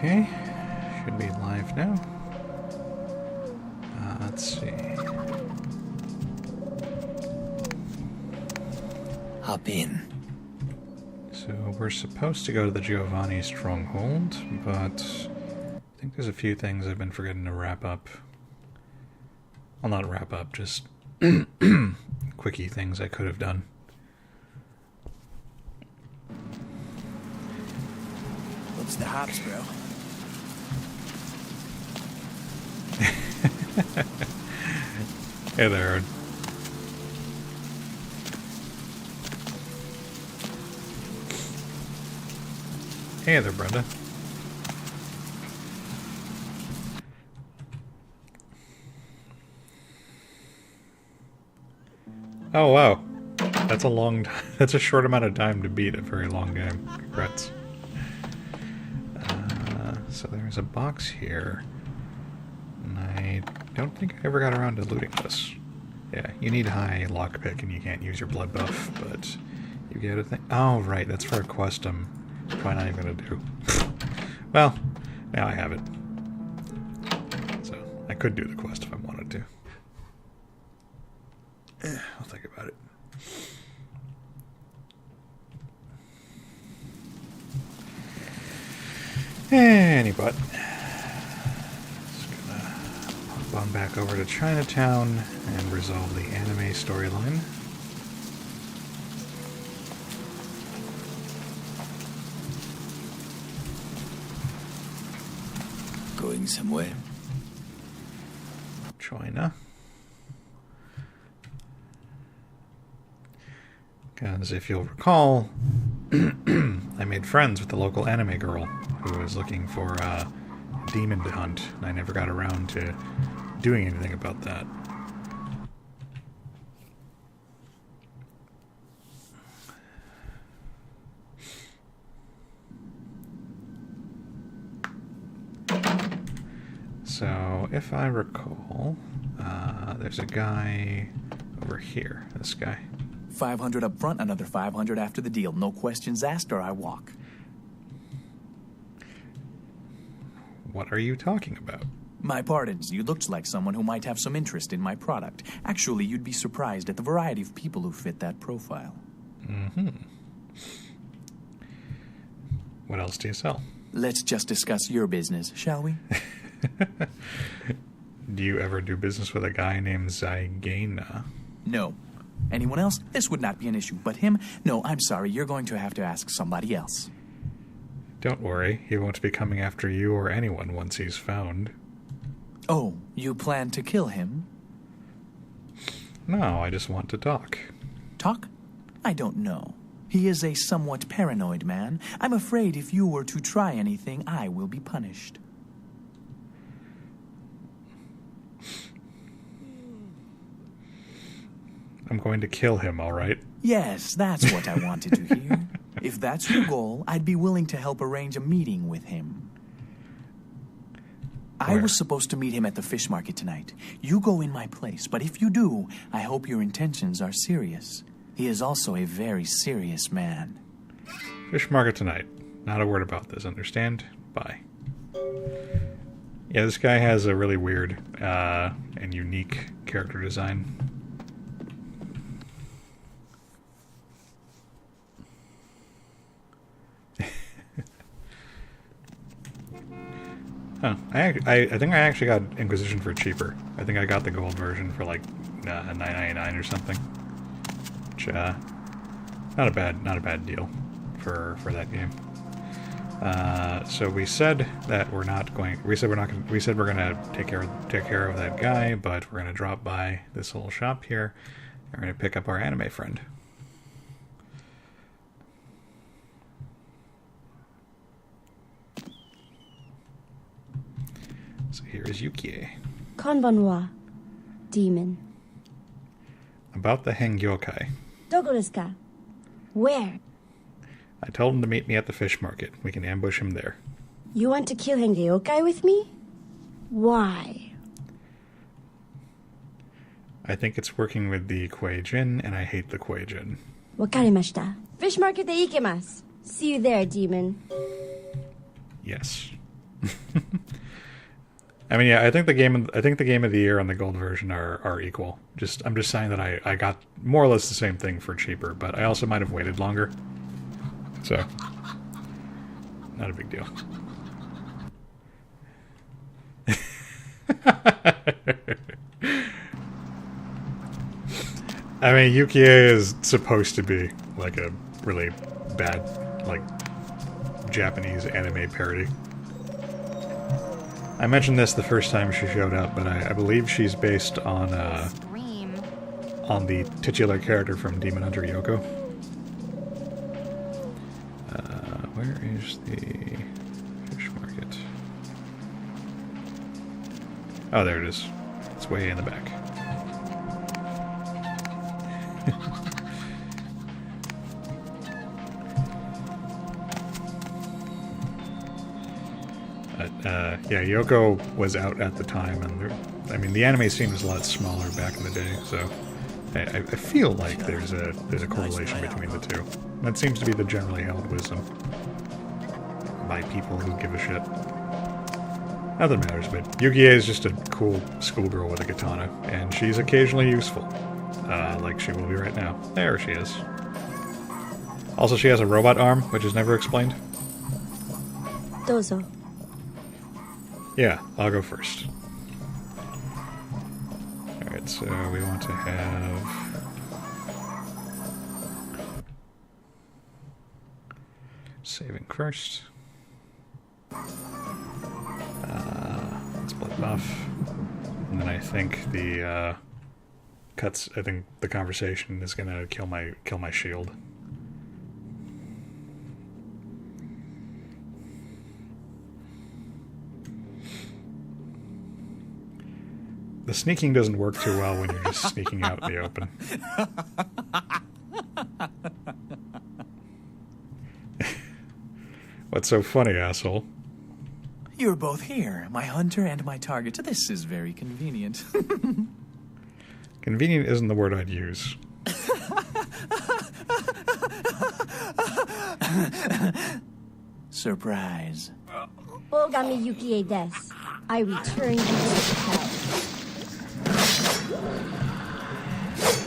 Okay, should be live now. Let's see. Hop in. So we're supposed to go to the Giovanni stronghold, but I think there's a few things I've been forgetting to wrap up. Well, not wrap up, just quickie things I could have done. What's the hops, bro? Hey there. Hey there, Brenda. Oh, wow. That's a long time. That's a short amount of time to beat a very long game. Congrats. So there's a box here. And I don't think I ever got around to looting this. Yeah, you need high lockpick and you can't use your blood buff, but you get a thing. Oh, right, that's for a quest I'm probably not even going to do. Well, now I have it. So, I could do the quest if I wanted to. I'll think about it. Any but. Just gonna pop on back over to Chinatown and resolve the anime storyline. Going somewhere? China. Because if you'll recall, I made friends with the local anime girl who was looking for a demon to hunt, and I never got around to doing anything about that. So, if I recall, there's a guy over here, this guy. 500 up front, another 500 after the deal. No questions asked or I walk. What are you talking about? My pardons, you looked like someone who might have some interest in my product. Actually, you'd be surprised at the variety of people who fit that profile. Mm-hmm. What else do you sell? Let's just discuss your business, shall we? Do you ever do business with a guy named Zygena? No. Anyone else? This would not be an issue. But him? No, I'm sorry. You're going to have to ask somebody else. Don't worry. He won't be coming after you or anyone once he's found. Oh, you plan to kill him? No, I just want to talk. Talk? I don't know. He is a somewhat paranoid man. I'm afraid if you were to try anything, I will be punished. I'm going to kill him, all right? Yes, that's what I wanted to hear. If that's your goal, I'd be willing to help arrange a meeting with him. I was supposed to meet him at the fish market tonight. You go in my place, but if you do, I hope your intentions are serious. He is also a very serious man. Fish market tonight. Not a word about this, understand? Bye. Yeah, this guy has a really weird and unique character design. Huh. I think I actually got Inquisition for cheaper. I think I got the gold version for like $9.99 or something. Which not a bad deal for that game. So we said that we're not going. We said we're going to take care of that guy, but we're going to drop by this little shop here. And we're going to pick up our anime friend. So here is Yukie. Konbanwa, demon. About the Hengyokai. Doko desu ka? Where? I told him to meet me at the fish market. We can ambush him there. You want to kill Hengyokai with me? Why? I think it's working with the Kuei-jin, and I hate the Kuei-jin. Wakarimashita. Fish market de ikemasu. See you there, demon. Yes. I mean, yeah, I think the game of the year and the gold version are equal. I'm just saying that I got more or less the same thing for cheaper, but I also might have waited longer. So, not a big deal. I mean, Yukie is supposed to be like a really bad, like, Japanese anime parody. I mentioned this the first time she showed up, but I believe she's based on the titular character from Demon Hunter Yoko. Where is the fish market? Oh, there it is. It's way in the back. Yeah, Yoko was out at the time, and I mean, the anime scene was a lot smaller back in the day, so I feel like there's a correlation between the two. That seems to be the generally held wisdom by people who give a shit. Not that it matters, but Yukie is just a cool schoolgirl with a katana, and she's occasionally useful, like she will be right now. There she is. Also, she has a robot arm, which is never explained. Dozo. Yeah, I'll go first. Alright, so we want to have... saving first. Let's blood buff. And then I think the I think the conversation is gonna kill my shield. The sneaking doesn't work too well when you're just sneaking out in the open. What's so funny, asshole? You're both here, my hunter and my target. This is very convenient. Convenient isn't the word I'd use. Surprise. Ogami Yukie desu. I return you to hell.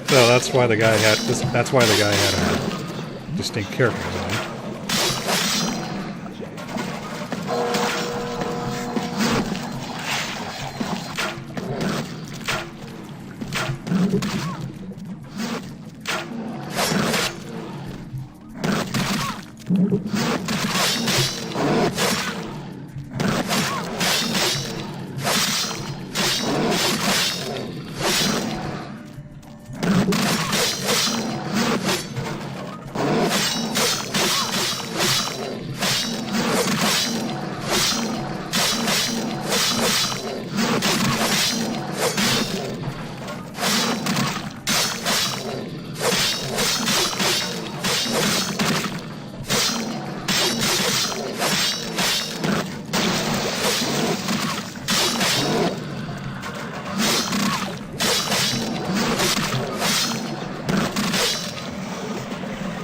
So that's why the guy had a distinct character design.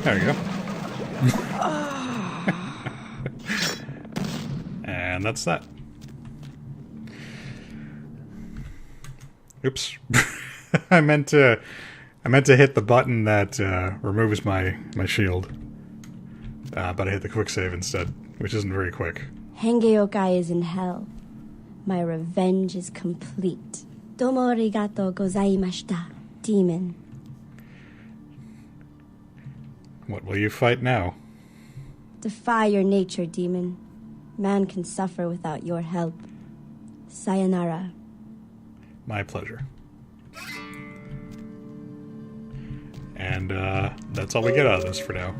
There you go. And that's that. Oops. I meant to hit the button that removes my shield. But I hit the quick save instead, which isn't very quick. Hengeyokai is in hell. My revenge is complete. Domo arigato gozaimashita, demon. What will you fight now? Defy your nature, demon. Man can suffer without your help. Sayonara. My pleasure. And that's all we get out of this for now.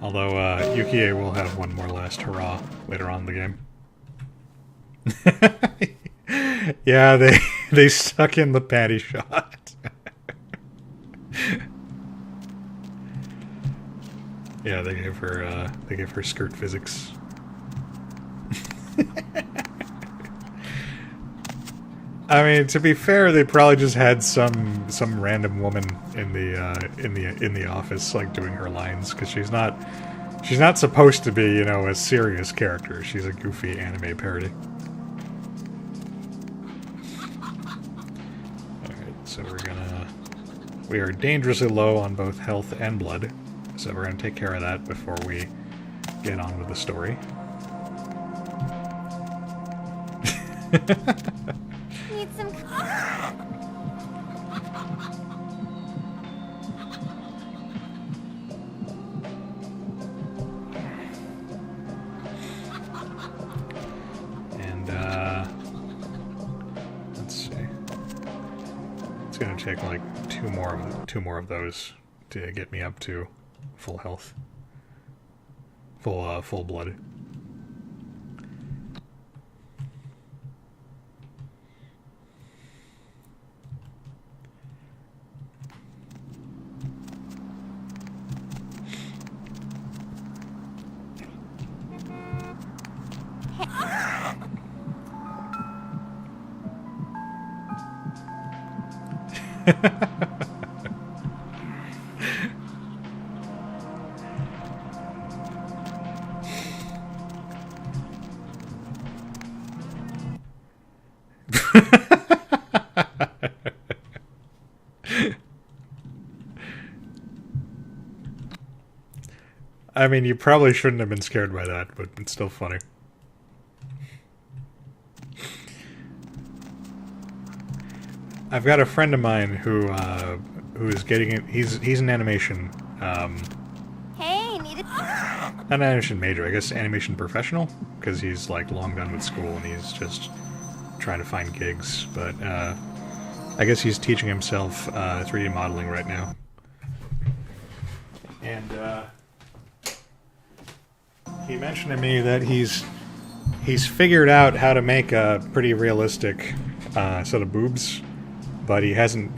Although Yukie will have one more last hurrah later on in the game. Yeah, they stuck in the panty shot. Yeah, they gave her skirt physics. I mean, to be fair, they probably just had some random woman in the office like doing her lines, because she's not She's not supposed to be, you know, a serious character. She's a goofy anime parody. Alright, so we are dangerously low on both health and blood. So we're gonna take care of that before we get on with the story. Need some. And let's see. It's gonna take like two more of those to get me up to full health, full blood. I mean, you probably shouldn't have been scared by that, but it's still funny. I've got a friend of mine who is getting it. He's an animation Hey, need a. not an animation major, I guess animation professional, because he's like long done with school and he's just trying to find gigs. But I guess he's teaching himself 3D modeling right now. And he mentioned to me that he's figured out how to make a pretty realistic set of boobs, but he hasn't.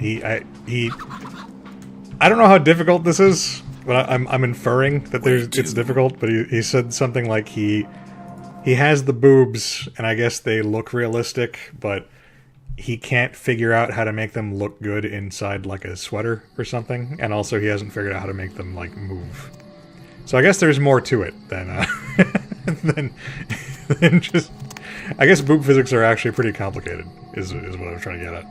I don't know how difficult this is, but I'm inferring that it's difficult. But he said something like he has the boobs, and I guess they look realistic, but he can't figure out how to make them look good inside like a sweater or something. And also, he hasn't figured out how to make them like move. So I guess there's more to it than than just. I guess boob physics are actually pretty complicated. Is what I was trying to get at.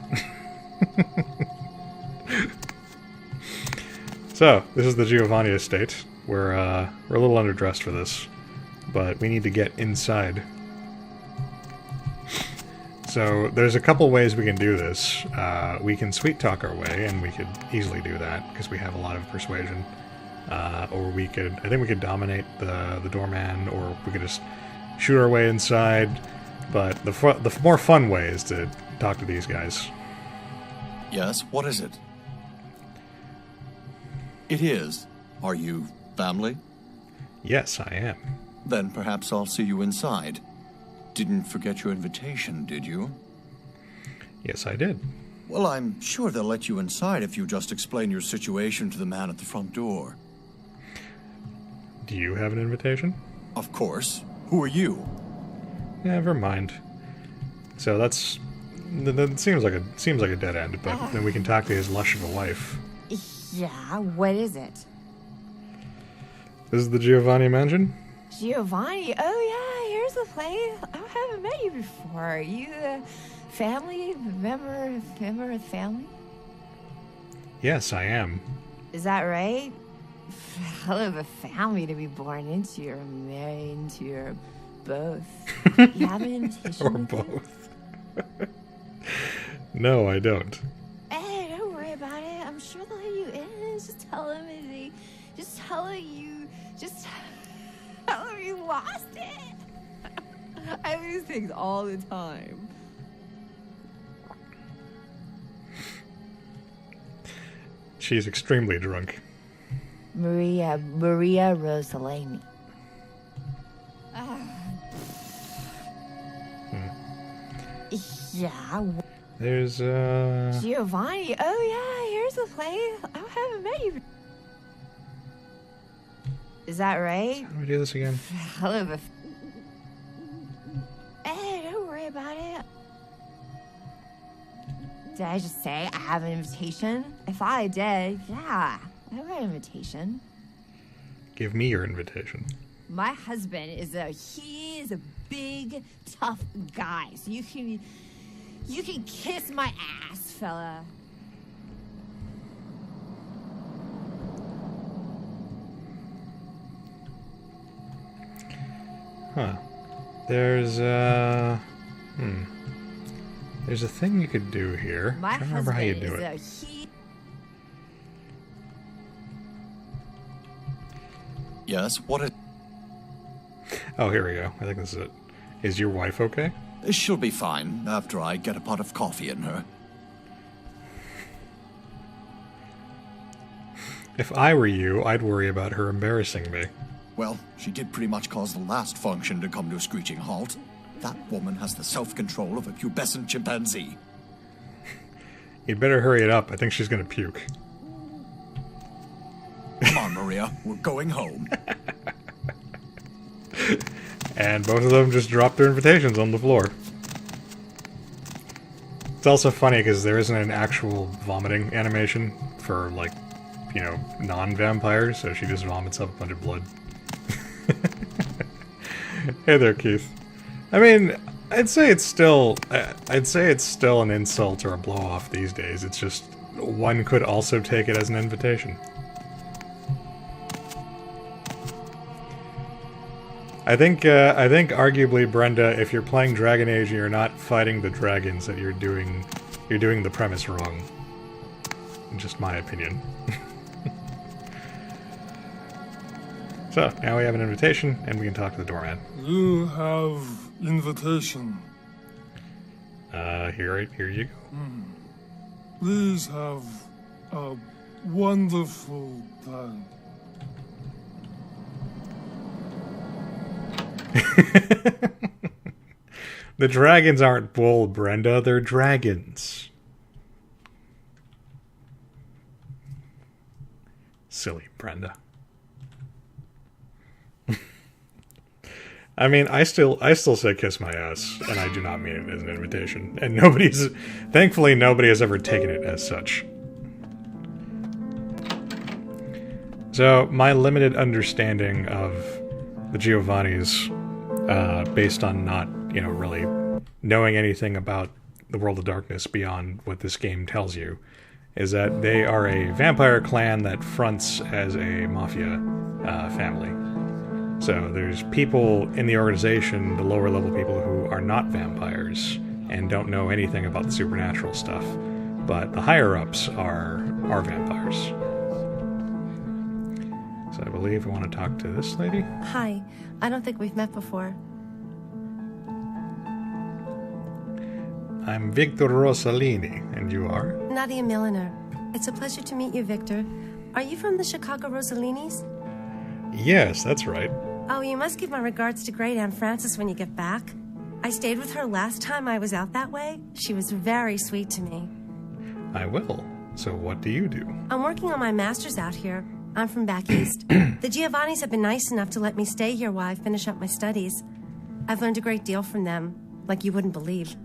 So this is the Giovanni Estate. We're a little underdressed for this, but we need to get inside. So there's a couple ways we can do this. We can sweet talk our way, and we could easily do that because we have a lot of persuasion. Or I think we could dominate the doorman, or we could just shoot our way inside. But the more fun way is to talk to these guys. Yes, what is it? It is. Are you family? Yes, I am. Then perhaps I'll see you inside. Didn't forget your invitation, did you? Yes, I did. Well, I'm sure they'll let you inside if you just explain your situation to the man at the front door. Do you have an invitation? Of course. Who are you? Never mind. So that seems like a dead end, but then we can talk to his lush of a wife. Yeah, what is it? This is the Giovanni mansion? Giovanni? Oh, yeah, here's the place. I haven't met you before. Are you a family? Member of family? Yes, I am. Is that right? Hell of a family to be born into, or married into, or both. You have an invitation? Or both. No, I don't. Hey, don't worry about it. I'm sure they'll let you in. Just tell them you lost it. I lose things all the time. She's extremely drunk. Maria Rosalini. Yeah. There's Giovanni. Oh, yeah, here's the place. I haven't met you. Is that right? How do we do this again? Hell of a. Hey, don't worry about it. Did I just say I have an invitation? If I did, yeah, I have an invitation. Give me your invitation. My husband is a big, tough guy. So you can kiss my ass, fella. Huh. There's a thing you could do here. My I don't remember how you husband do it. Yes, what is... Oh, here we go. I think this is it. Is your wife okay? She'll be fine after I get a pot of coffee in her. If I were you, I'd worry about her embarrassing me. Well, she did pretty much cause the last function to come to a screeching halt. That woman has the self-control of a pubescent chimpanzee. You'd better hurry it up. I think she's gonna puke. Come on, Maria. We're going home. And both of them just dropped their invitations on the floor. It's also funny because there isn't an actual vomiting animation for, like, you know, non-vampires, so she just vomits up a bunch of blood. Hey there, Keith. I mean, I'd say it's still an insult or a blow-off these days. It's just one could also take it as an invitation. I think arguably, Brenda, if you're playing Dragon Age and you're not fighting the dragons, that you're doing the premise wrong. Just my opinion. So, now we have an invitation, and we can talk to the doorman. You have invitation. Here you go. Please have a wonderful time. The dragons aren't bull, Brenda. They're dragons. Silly Brenda. I mean, I still say kiss my ass, and I do not mean it as an invitation. And thankfully nobody has ever taken it as such. So, my limited understanding of the Giovannis, based on not, really knowing anything about the World of Darkness beyond what this game tells you, is that they are a vampire clan that fronts as a mafia family. So there's people in the organization, the lower level people, who are not vampires and don't know anything about the supernatural stuff, but the higher ups are vampires. So I believe I want to talk to this lady. Hi, I don't think we've met before. I'm Victor Rossellini, and you are? Nadia Milliner. It's a pleasure to meet you, Victor. Are you from the Chicago Rosellinis? Yes, that's right. Oh, you must give my regards to Great Aunt Frances when you get back. I stayed with her last time I was out that way. She was very sweet to me. I will. So what do you do? I'm working on my master's out here. I'm from back east. The Giovannis have been nice enough to let me stay here while I finish up my studies. I've learned a great deal from them, like you wouldn't believe.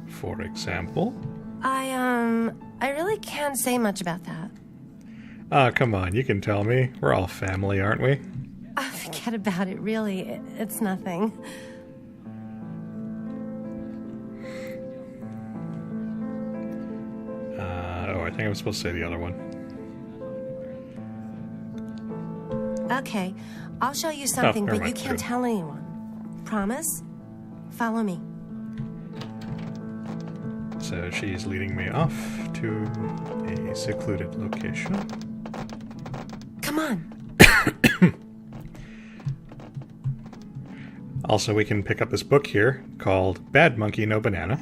For example? I really can't say much about that. Ah, come on, you can tell me. We're all family, aren't we? Oh, forget about it, really. It's nothing. I think I'm supposed to say the other one. Okay, I'll show you something, never but you mind. can't tell anyone. Promise? Follow me. So she's leading me off to a secluded location. Come on. Also, we can pick up this book here called Bad Monkey No Banana.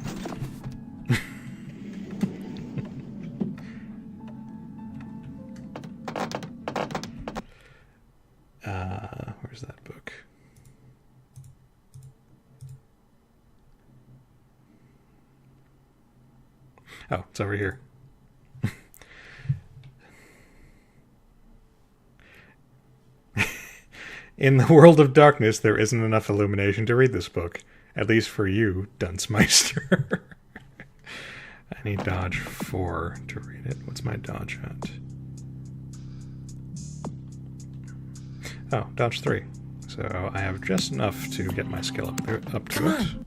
Where's that book? Oh, it's over here. In the world of darkness, there isn't enough illumination to read this book. At least for you, Dunce-Meister. I need dodge 4 to read it. What's my dodge at? Oh, dodge 3. So I have just enough to get my skill up to Come it. on.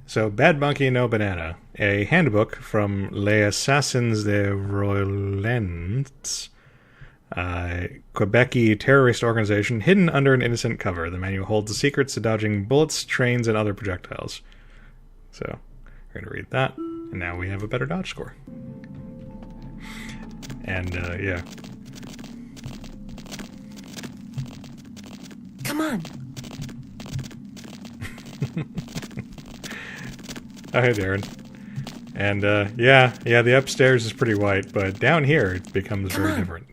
So, Bad Monkey No Banana, a handbook from Les Assassins de Rollens, Quebec terrorist organization hidden under an innocent cover. The manual holds the secrets to dodging bullets, trains, and other projectiles. So, we're going to read that, and now we have a better dodge score. And, yeah. Come on. Oh, hey, Darren. And, yeah, the upstairs is pretty white, but down here it becomes very different.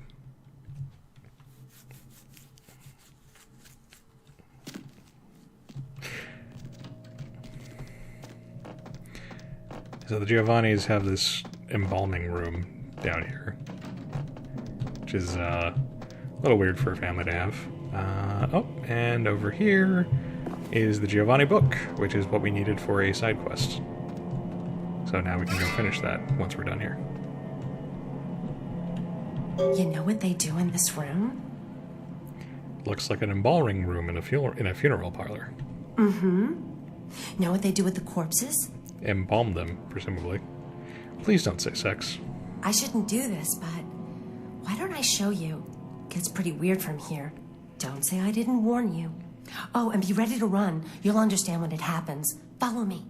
So the Giovannis have this embalming room down here, which is a little weird for a family to have. Oh, and over here is the Giovanni book, which is what we needed for a side quest. So now we can go finish that once we're done here. You know what they do in this room? Looks like an embalming room in a funeral parlor. Mm-hmm. Know what they do with the corpses? Embalm them, presumably. Please don't say sex. I shouldn't do this, but why don't I show you? Gets pretty weird from here. Don't say I didn't warn you. Oh, and be ready to run. You'll understand when it happens. Follow me.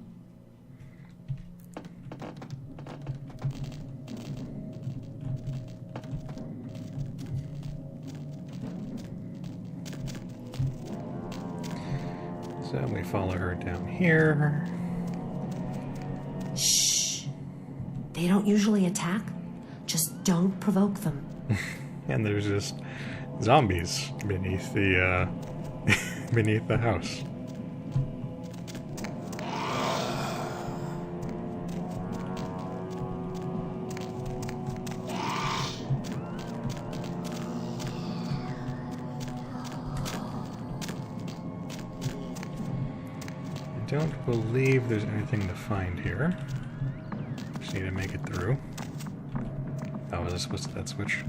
So we follow her down here. Shh. They don't usually attack. Just don't provoke them. And there's just zombies beneath the beneath the house. I don't believe there's anything to find here. Just need to make it through. Oh, was I supposed to that switch?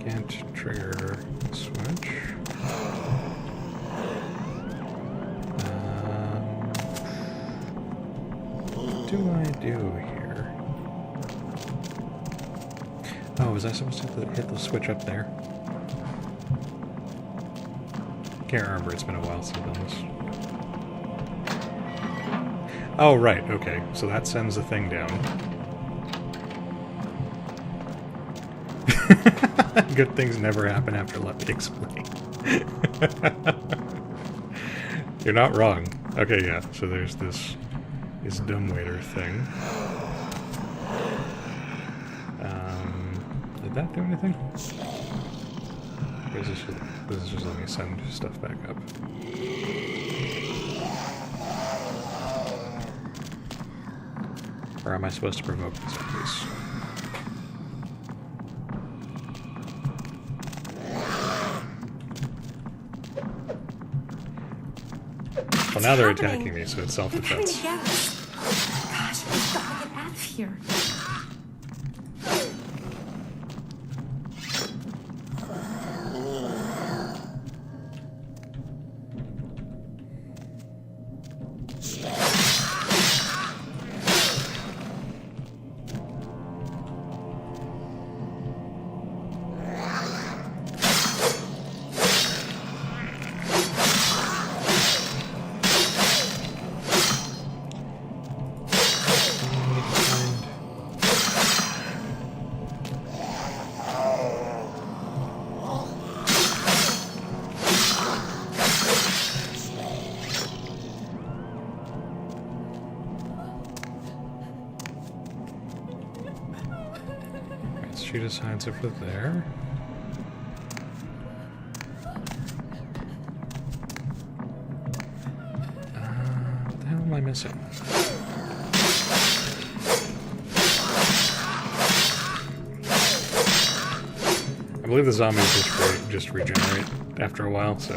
Can't trigger switch. What do I do here? Oh, was I supposed to hit the switch up there? Can't remember, it's been a while since I've done this. Oh, right, okay. So that sends the thing down. Good things never happen after let me explain. You're not wrong. Okay, yeah, so there's this dumbwaiter thing. Did that do anything? Or is this just let me send stuff back up? Or am I supposed to provoke the zombies? Well, now they're attacking me, so it's self-defense. They're coming to get us. Gosh, we've got to get out of here. She decides over there. What the hell am I missing? I believe the zombies just regenerate after a while, so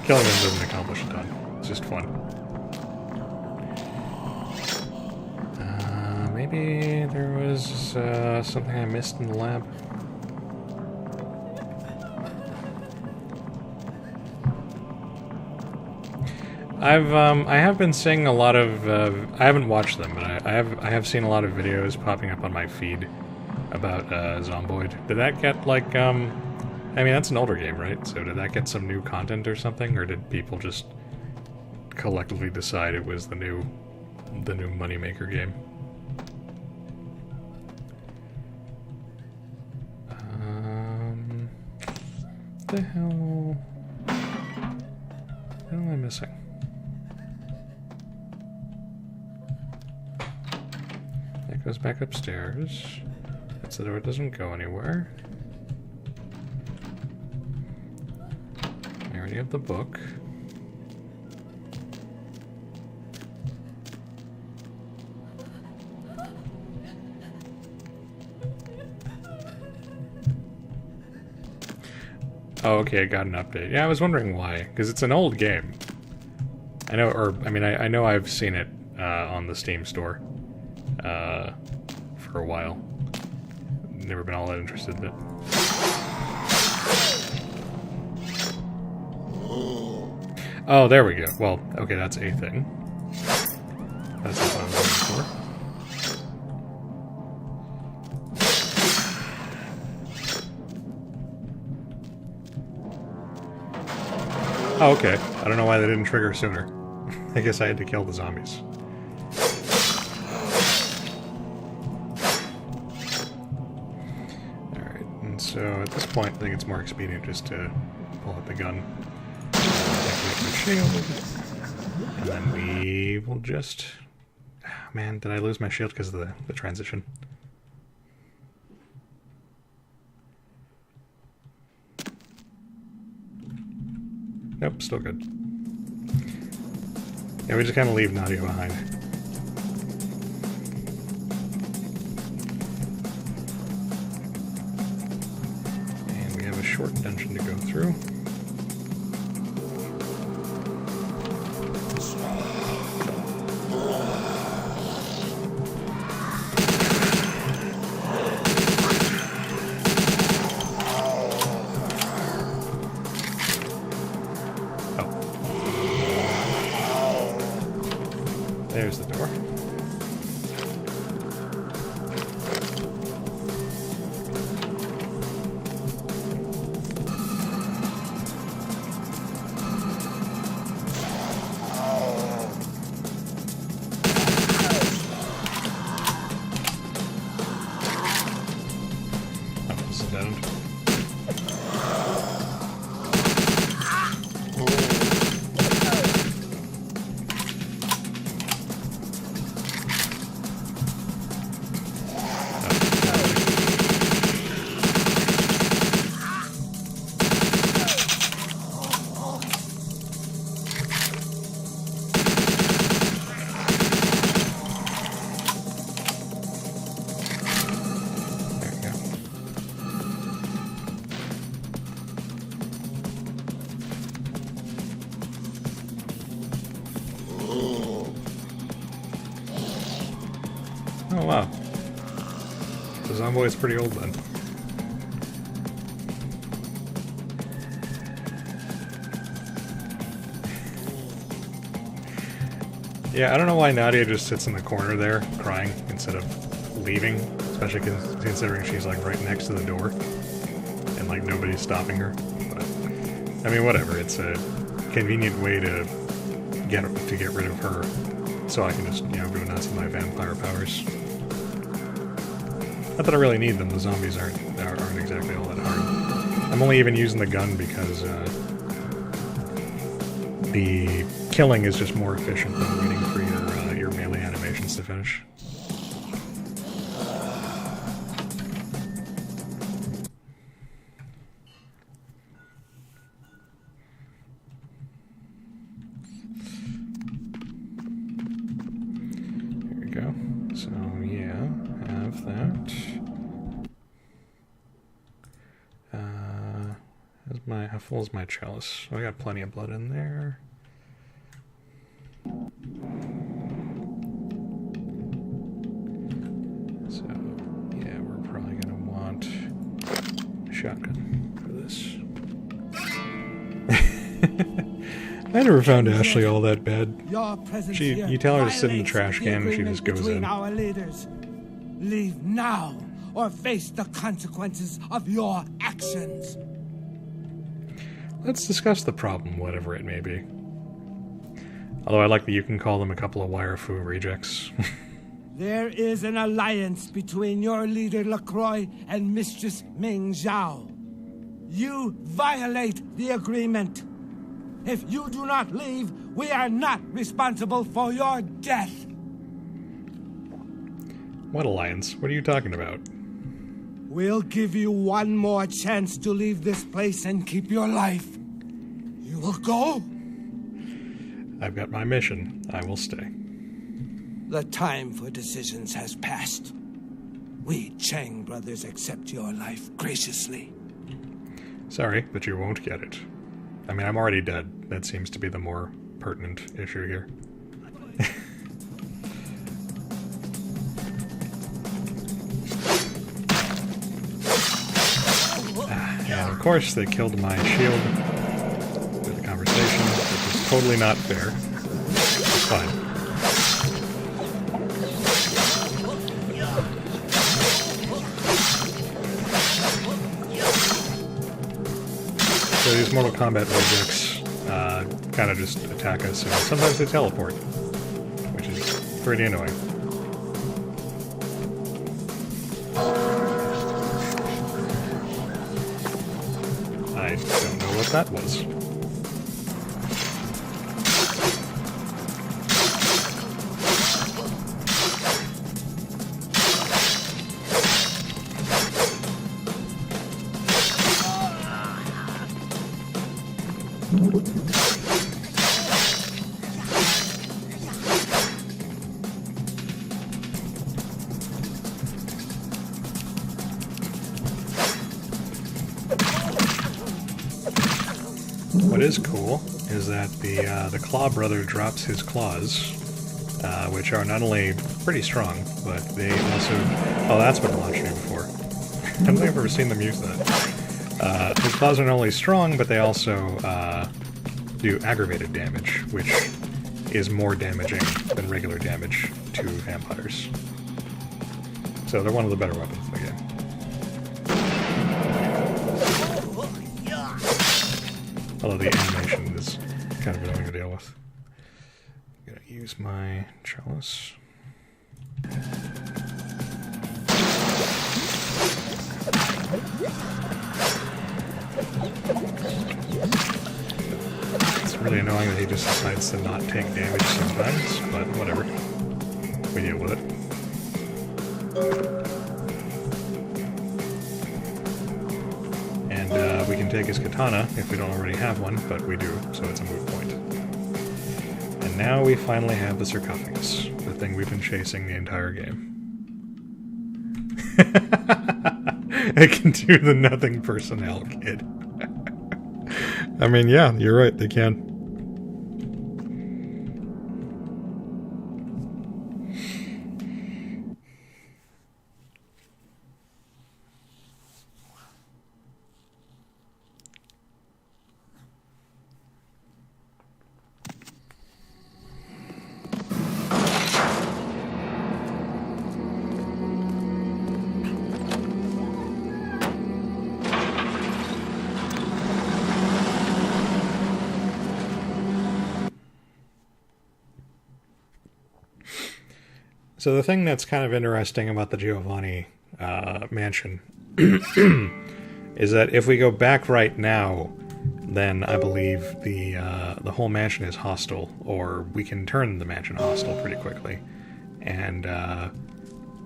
killing them doesn't accomplish a ton. It's just fun. maybe there was something I missed in the lab. I have been seeing a lot of I haven't watched them, but I have seen a lot of videos popping up on my feed about Zomboid. Did that get like I mean, that's an older game, right? So did that get some new content or something, or did people just collectively decide it was the new moneymaker game? What the hell? What am I missing? That goes back upstairs. That's the door, it doesn't go anywhere. I already have the book. Oh, okay, I got an update. Yeah, I was wondering why, because it's an old game. I know, or, I mean, I know I've seen it on the Steam store for a while. Never been all that interested in it. Oh, there we go. Well, okay, that's a thing. That's what I was looking for. Oh, okay. I don't know why they didn't trigger sooner. I guess I had to kill the zombies. Alright, and so at this point, I think it's more expedient just to pull out the gun. Activate my shield. And then we will just... Man, did I lose my shield because of the transition? Nope, still good. Yeah, we just kind of leave Nadia behind. And we have a short dungeon to go through. There's the door. Oh, this is a dead end. Oh wow. The Zomboid's pretty old then. Yeah, I don't know why Nadia just sits in the corner there, crying, instead of leaving. Especially considering she's like right next to the door. And like nobody's stopping her. But, I mean, whatever, it's a convenient way to get rid of her. So I can just, you know, go nuts with my vampire powers. Not that I really need them, the zombies aren't exactly all that hard. I'm only even using the gun because the killing is just more efficient than waiting for your melee animations to finish. Here we go. So yeah, have that. How full is my chalice? Oh, I got plenty of blood in there. shotgun for this. I never found Ashley all that bad. You tell her to sit in the trash can and she just goes in. Our leaders. Leave now or face the consequences of your actions. Let's discuss the problem, whatever it may be. Although I like that you can call them a couple of wire-fu rejects. There is an alliance between your leader LaCroix and Mistress Ming Zhao. You violate the agreement. If you do not leave, we are not responsible for your death. What alliance? What are you talking about? We'll give you one more chance to leave this place and keep your life. You will go? I've got my mission. I will stay. The time for decisions has passed. We Chang brothers accept your life graciously. Sorry, but you won't get it. I mean, I'm already dead. That seems to be the more pertinent issue here. And of course, they killed my shield with a conversation, which is totally not fair. It's fine. So these Mortal Kombat objects kind of just attack us, and sometimes they teleport, which is pretty annoying. I don't know what that was. What is cool is that the Claw Brother drops his claws, which are not only pretty strong, but they also... Oh, that's been launched before. I don't think I've ever seen them use that. His claws are not only strong, but they also do aggravated damage, which is more damaging than regular damage to vampires. So they're one of the better weapons in the game. Although the animation is kind of annoying to deal with. I'm gonna use my chalice. It's really annoying that he just decides to not take damage sometimes, but whatever. We deal with it. And we can take his katana if we don't already have one, but we do, so it's a moot point. And now we finally have the sarcophagus, the thing we've been chasing the entire game. It can do the nothing personnel kid. I mean, yeah, you're right, they can. So the thing that's kind of interesting about the Giovanni mansion is that if we go back right now, then I believe the whole mansion is hostile, or we can turn the mansion hostile pretty quickly. And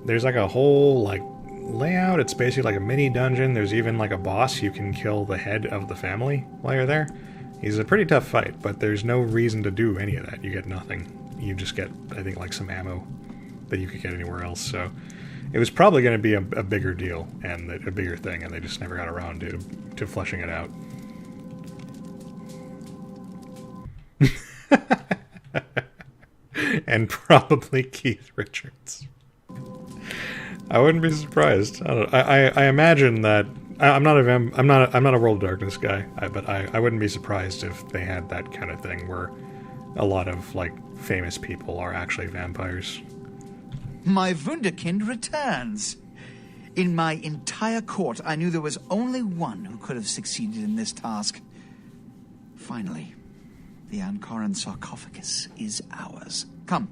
there's like a whole like layout. It's basically like a mini dungeon. There's even like a boss. You can kill the head of the family while you're there. He's a pretty tough fight, but there's no reason to do any of that. You get nothing. You just get, I think, like some ammo that you could get anywhere else. So it was probably going to be a bigger deal and a bigger thing, and they just never got around to fleshing it out. And probably Keith Richards. I wouldn't be surprised. I imagine that I'm not a World of Darkness guy, but I wouldn't be surprised if they had that kind of thing where a lot of like famous people are actually vampires. My Wunderkind returns. In my entire court, I knew there was only one who could have succeeded in this task. Finally, the Uncurrent sarcophagus is ours. Come,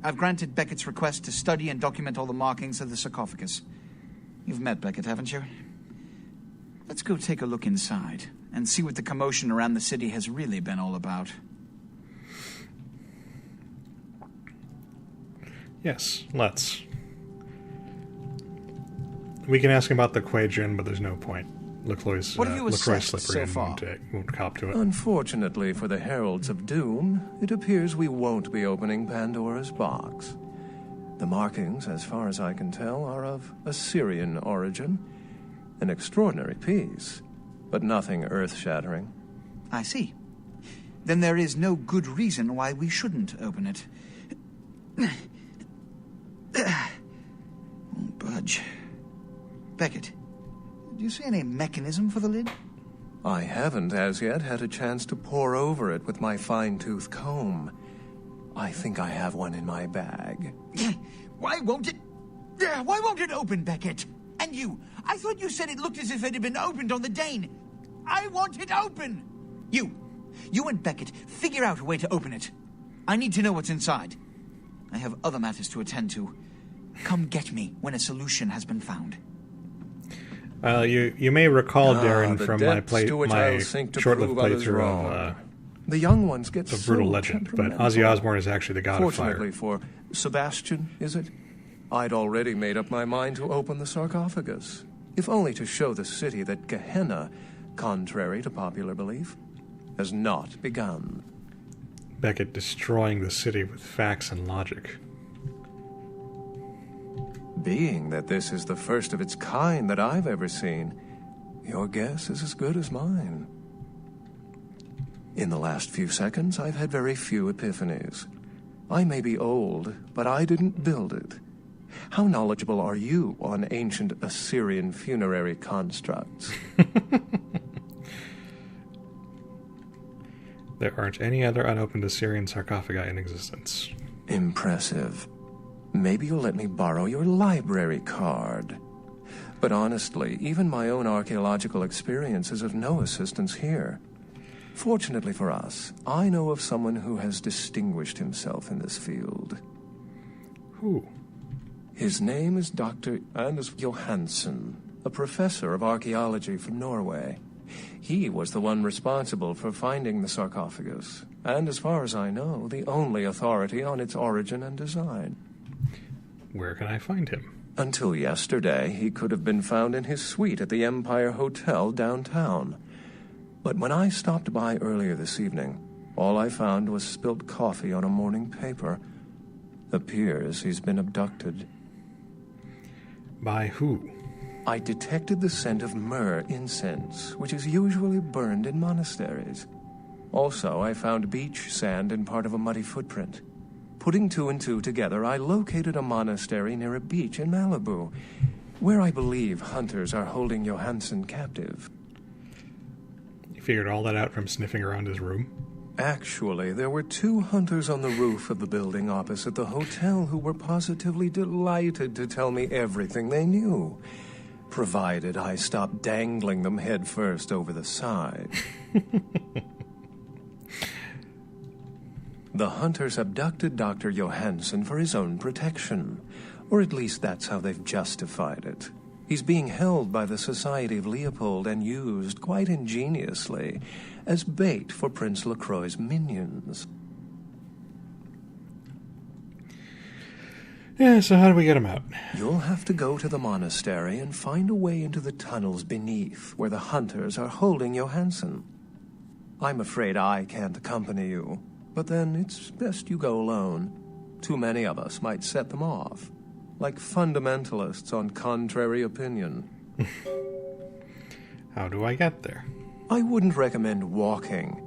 I've granted Beckett's request to study and document all the markings of the sarcophagus. You've met Beckett, haven't you? Let's go take a look inside and see what the commotion around the city has really been all about. Yes, let's. We can ask him about the Quaijin, but there's no point. LaCroix's slippery and won't cop to it. Unfortunately for the Heralds of Doom, it appears we won't be opening Pandora's box. The markings, as far as I can tell, are of Assyrian origin. An extraordinary piece, but nothing earth-shattering. I see. Then there is no good reason why we shouldn't open it. Won't budge. Beckett, do you see any mechanism for the lid? I haven't as yet had a chance to pore over it with my fine-tooth comb. I think I have one in my bag. Why won't it open, Beckett? And you, I thought you said it looked as if it had been opened on the Dane. I want it open! You and Beckett, figure out a way to open it. I need to know what's inside. I have other matters to attend to. Come get me when a solution has been found. You may recall, Darren, from my short-lived playthrough of the young ones get of Brutal Legend, but Ozzy Osbourne is actually the god of fire. Fortunately for Sebastian, is it? I'd already made up my mind to open the sarcophagus, if only to show the city that Gehenna, contrary to popular belief, has not begun. Beckett destroying the city with facts and logic. Being that this is the first of its kind that I've ever seen, your guess is as good as mine. In the last few seconds, I've had very few epiphanies. I may be old, but I didn't build it. How knowledgeable are you on ancient Assyrian funerary constructs? There aren't any other unopened Assyrian sarcophagi in existence. Impressive. Maybe you'll let me borrow your library card. But honestly, even my own archaeological experience is of no assistance here. Fortunately for us, I know of someone who has distinguished himself in this field. Who? His name is Dr. Anders Johansen, a professor of archaeology from Norway. He was the one responsible for finding the sarcophagus, and as far as I know, the only authority on its origin and design. Where can I find him? Until yesterday, he could have been found in his suite at the Empire Hotel downtown. But when I stopped by earlier this evening, all I found was spilt coffee on a morning paper. Appears he's been abducted. By who? I detected the scent of myrrh incense, which is usually burned in monasteries. Also, I found beach sand in part of a muddy footprint. Putting two and two together, I located a monastery near a beach in Malibu, where I believe hunters are holding Johansen captive. You figured all that out from sniffing around his room? Actually, there were 2 hunters on the roof of the building opposite the hotel who were positively delighted to tell me everything they knew, provided I stopped dangling them head first over the side. The hunters abducted Dr. Johansen for his own protection, or at least that's how they've justified it. He's being held by the Society of Leopold and used, quite ingeniously, as bait for Prince LaCroix's minions. Yeah, so how do we get him out? You'll have to go to the monastery and find a way into the tunnels beneath, where the hunters are holding Johansen. I'm afraid I can't accompany you, but then it's best you go alone. Too many of us might set them off, like fundamentalists on contrary opinion. How do I get there? I wouldn't recommend walking.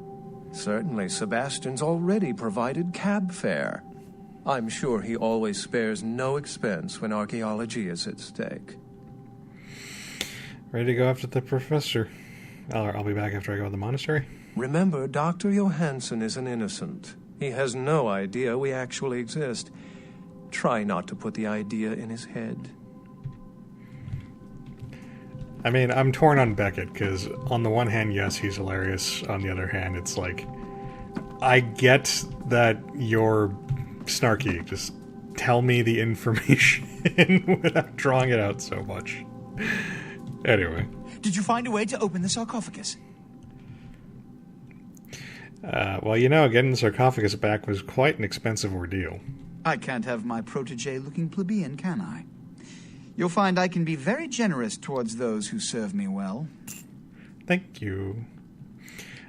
Certainly, Sebastian's already provided cab fare. I'm sure he always spares no expense when archaeology is at stake. Ready to go after the professor. I'll be back after I go to the monastery. Remember, Dr. Johansson is an innocent. He has no idea we actually exist. Try not to put the idea in his head. I mean, I'm torn on Beckett, because on the one hand, yes, he's hilarious. On the other hand, it's like, I get that you're snarky. Just tell me the information without drawing it out so much. Anyway. Did you find a way to open the sarcophagus? Well, you know, getting the sarcophagus back was quite an expensive ordeal. I can't have my protege looking plebeian, can I? You'll find I can be very generous towards those who serve me well. Thank you.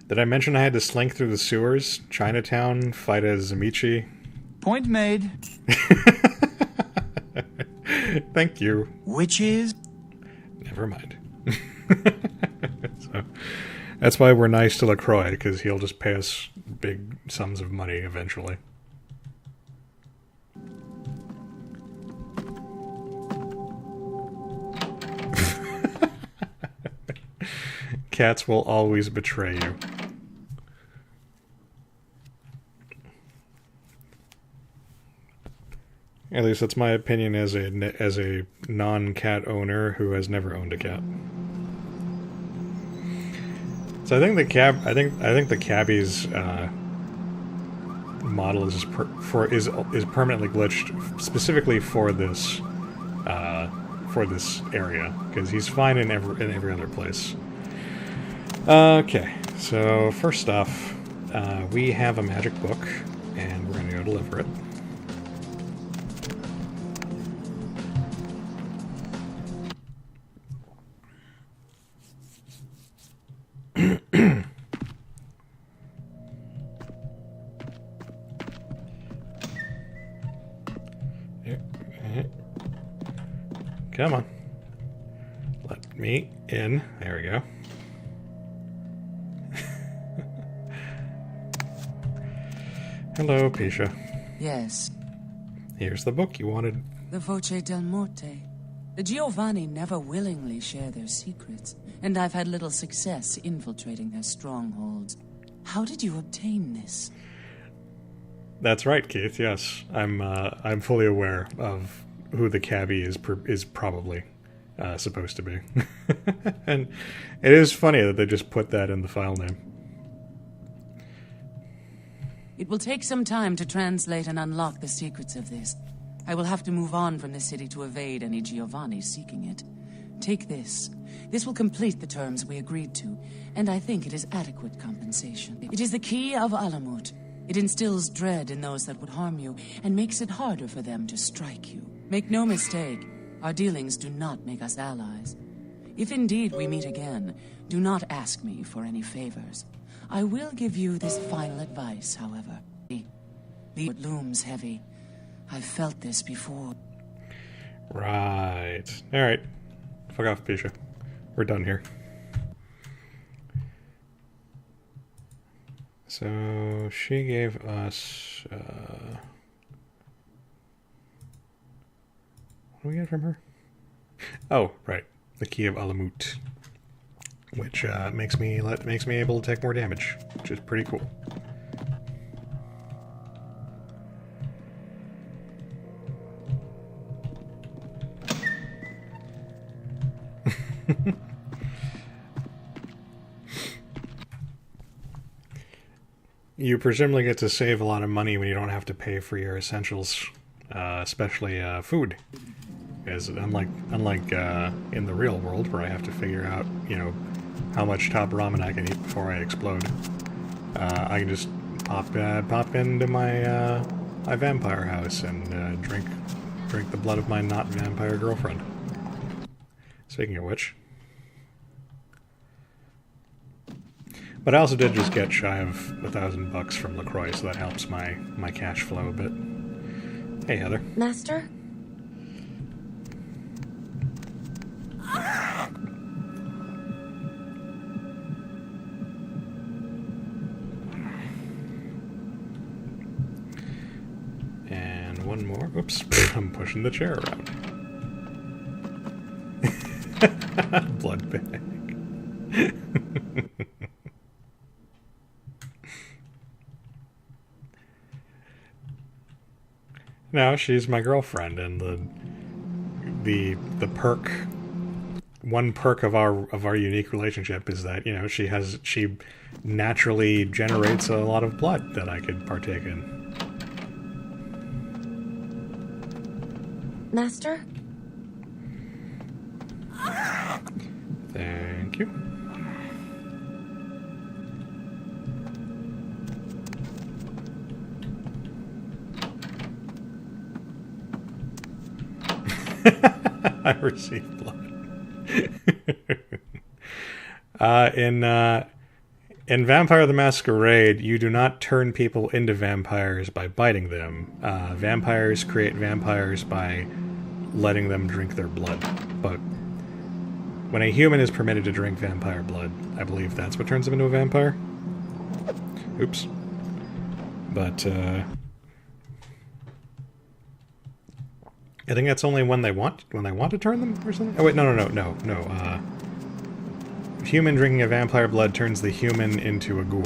Did I mention I had to slink through the sewers? Chinatown, fight a Zamichi? Point made. Thank you. Witches? Never mind. So, that's why we're nice to LaCroix, because he'll just pay us big sums of money eventually. Cats will always betray you. At least that's my opinion as a non-cat owner who has never owned a cat. So I think the cabbie's model is permanently glitched specifically for this area, because he's fine in every other place. Okay, so first off, we have a magic book, and we're gonna go deliver it. Come on. Let me in. There we go. Hello, Pisha. Yes. Here's the book you wanted. The Voce del Morte. The Giovanni never willingly share their secrets, and I've had little success infiltrating their strongholds. How did you obtain this? That's right, Keith. Yes, I'm fully aware of who the cabbie is probably supposed to be, and it is funny that they just put that in the file name. It will take some time to translate and unlock the secrets of this. I will have to move on from the city to evade any Giovanni seeking it. Take this. This will complete the terms we agreed to, and I think it is adequate compensation. It is the key of Alamut. It instills dread in those that would harm you, and makes it harder for them to strike you. Make no mistake, our dealings do not make us allies. If indeed we meet again, do not ask me for any favors. I will give you this final advice, however. It looms heavy. I've felt this before. Right. Alright. Fuck off, Pisha. We're done here. So, she gave us... what do we get from her? Oh, right. The Key of Alamut. Which makes me able to take more damage, which is pretty cool. You presumably get to save a lot of money when you don't have to pay for your essentials, especially food. Because unlike in the real world, where I have to figure out, how much top ramen I can eat before I explode, I can just pop into my vampire house and drink the blood of my not vampire girlfriend. Speaking of which. But I also did just get shy of $1,000 from LaCroix, so that helps my cash flow a bit. Hey, Heather. Master? And one more. Oops, I'm pushing the chair around. Blood bag. No, she's my girlfriend, and the perk, one perk of our unique relationship is that, you know, she naturally generates a lot of blood that I could partake in. Master? Thank you. I received blood. In Vampire the Masquerade, you do not turn people into vampires by biting them. Vampires create vampires by letting them drink their blood. But when a human is permitted to drink vampire blood, I believe that's what turns them into a vampire. Oops. But, I think that's only when they want to turn them or something. Oh wait, no. Human drinking a vampire blood turns the human into a ghoul.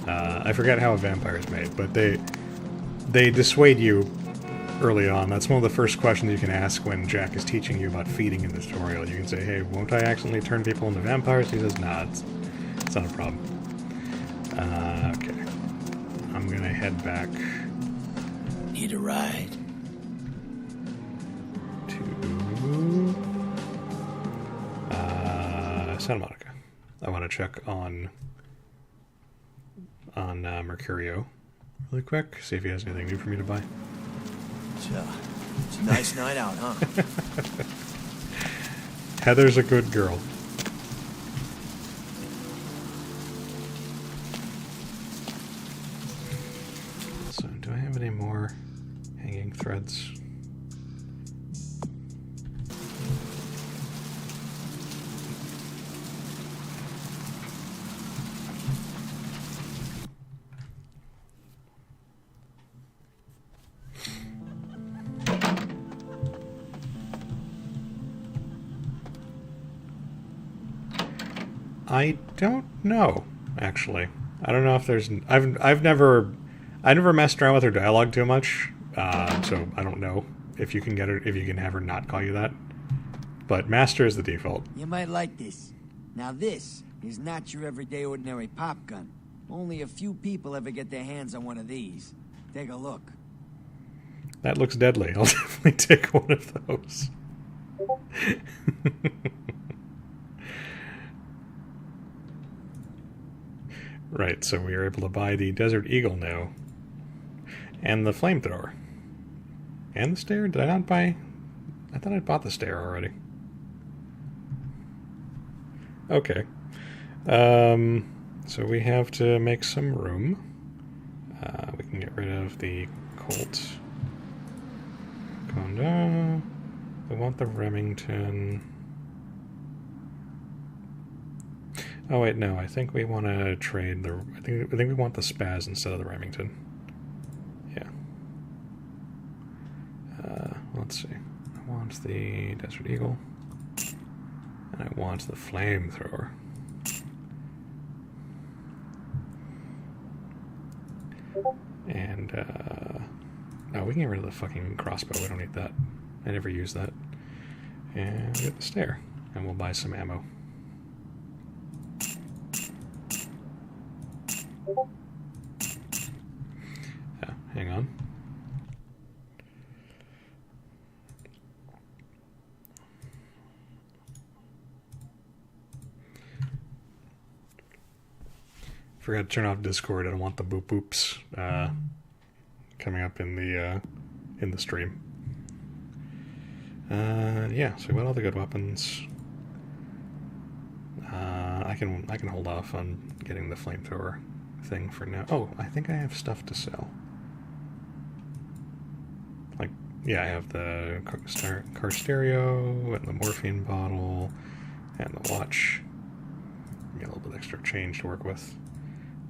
I forget how a vampire is made, but they dissuade you early on. That's one of the first questions you can ask when Jack is teaching you about feeding in the tutorial. You can say, "Hey, won't I accidentally turn people into vampires?" He says, "Nah, it's not a problem." Okay, I'm gonna head back. Need a ride? Santa Monica. I want to check on Mercurio really quick, see if he has anything new for me to buy. It's a nice night out, huh? Heather's a good girl. So, do I have any more hanging threads? I don't know, actually. I don't know if there's... I've never messed around with her dialogue too much, so I don't know if you can get her, if you can have her not call you that. But Master is the default. You might like this. Now this is not your everyday ordinary pop gun. Only a few people ever get their hands on one of these. Take a look. That looks deadly. I'll definitely take one of those. Right, so we are able to buy the Desert Eagle now. And the flamethrower. And the stair? Did I not buy... I thought I bought the stair already. Okay. So we have to make some room. We can get rid of the Colt. Conda. We want the Remington. Oh wait, no. I think we want to trade the. I think we want the Spaz instead of the Remington. Yeah. Let's see. I want the Desert Eagle, and I want the flamethrower. And no, we can get rid of the fucking crossbow. We don't need that. I never use that. And get the stair, and we'll buy some ammo. Hang on. Forgot to turn off Discord. I don't want the boop boops coming up in the stream. Yeah, so we got all the good weapons. I can hold off on getting the flamethrower thing for now. Oh, I think I have stuff to sell. Like, yeah, I have the car stereo and the morphine bottle and the watch. Get a little bit extra change to work with.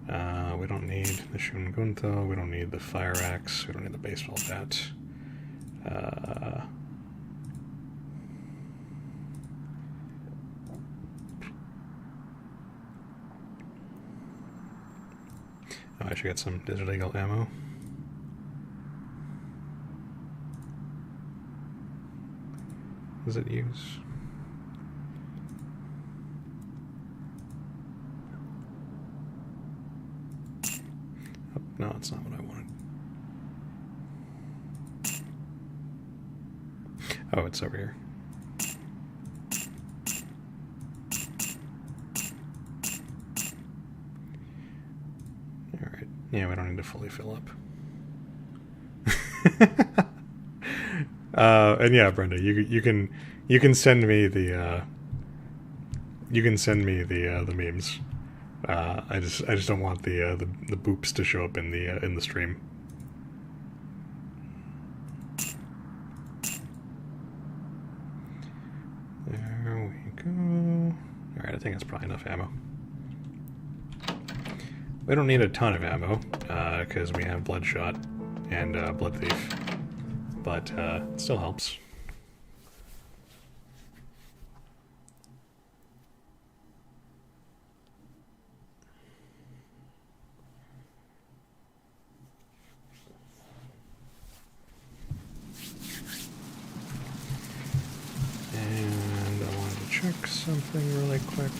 We don't need the Shungunto. We don't need the fire axe. We don't need the baseball bat. Oh, I should get some Desert Eagle ammo. What does it use? Oh, no, it's not what I wanted. Oh, it's over here. Alright. Yeah, we don't need to fully fill up. And yeah, Brenda, you can send me the the memes. I just don't want the boops to show up in the stream. There we go. All right, I think that's probably enough ammo. We don't need a ton of ammo because we have Bloodshot and Blood Thief, but it still helps. And I wanted to check something really quick.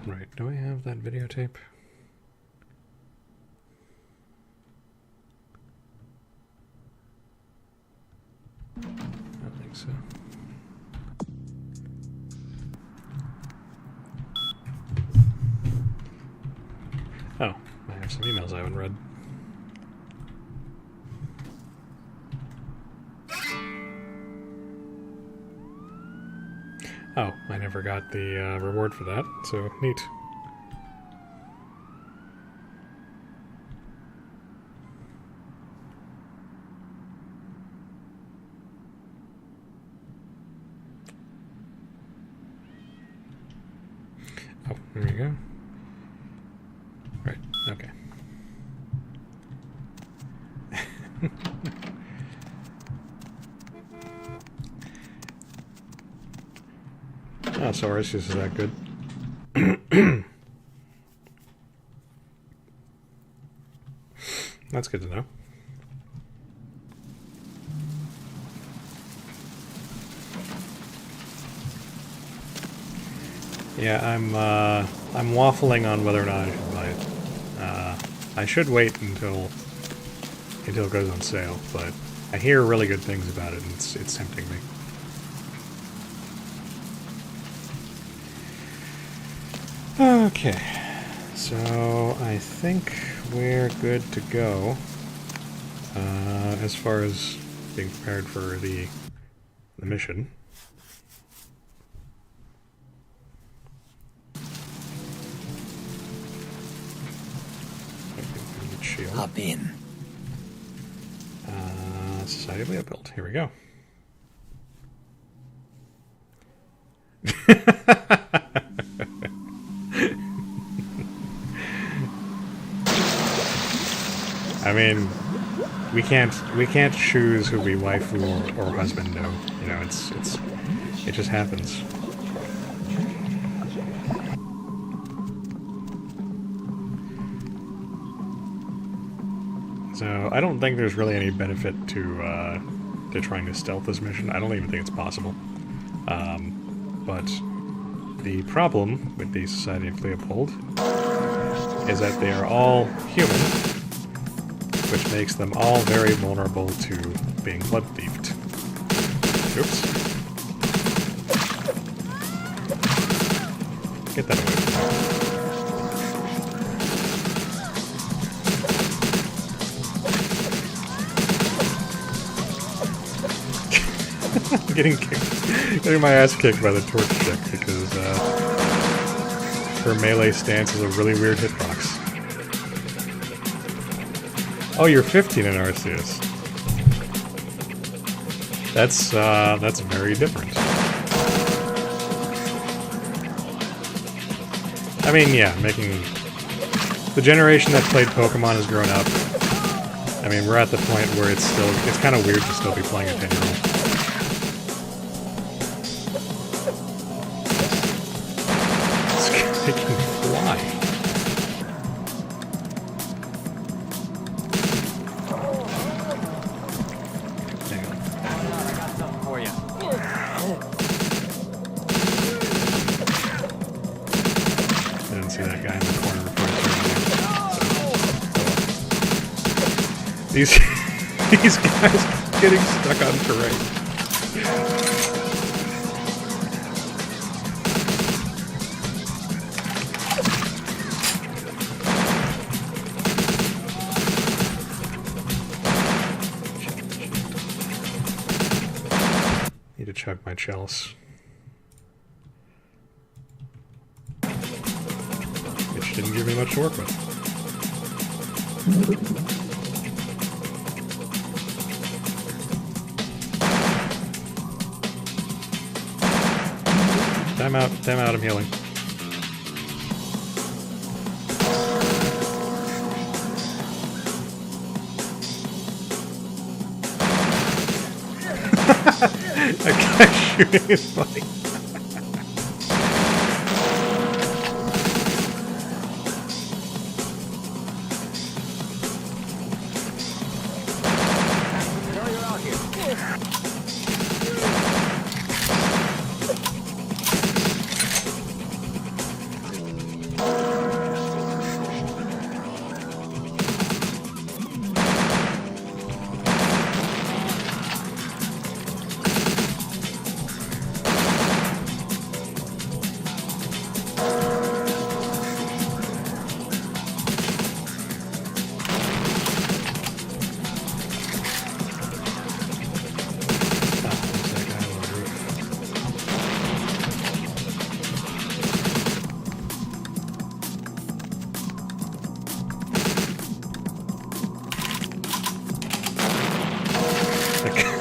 Right, do I have that videotape? I don't think so. Oh, I have some emails I haven't read. Oh, I never got the reward for that, so neat. Oh, there we go. Right, okay. Oh, so Arceus is that good. That's good to know. Yeah, I'm waffling on whether or not I should buy it. I should wait until it goes on sale, but I hear really good things about it, and it's tempting me. Okay, so I think we're good to go as far as being prepared for the mission. Hop in. Society of Leopold. Here we go. I mean, we can't choose who we waifu or husband know. You know, it just happens. So I don't think there's really any benefit to trying to stealth this mission. I don't even think it's possible. But the problem with the Society of Leopold is that they are all human, which makes them all very vulnerable to being blood thieved. Oops. Get that away from me. getting my ass kicked by the torch chick because her melee stance is a really weird hitbox. Oh, you're 15 in Arceus. That's very different. I mean, yeah, making the generation that played Pokemon has grown up. I mean, we're at the point where it's kind of weird to still be playing a 10-year-old. It can fly. Hang on. I got something for you. I didn't see that guy in the corner before I turned. These guys getting stuck on terrain. Need to chug my chalice. Which didn't give me much to work with. Time out, I'm healing. That guy shooting is funny.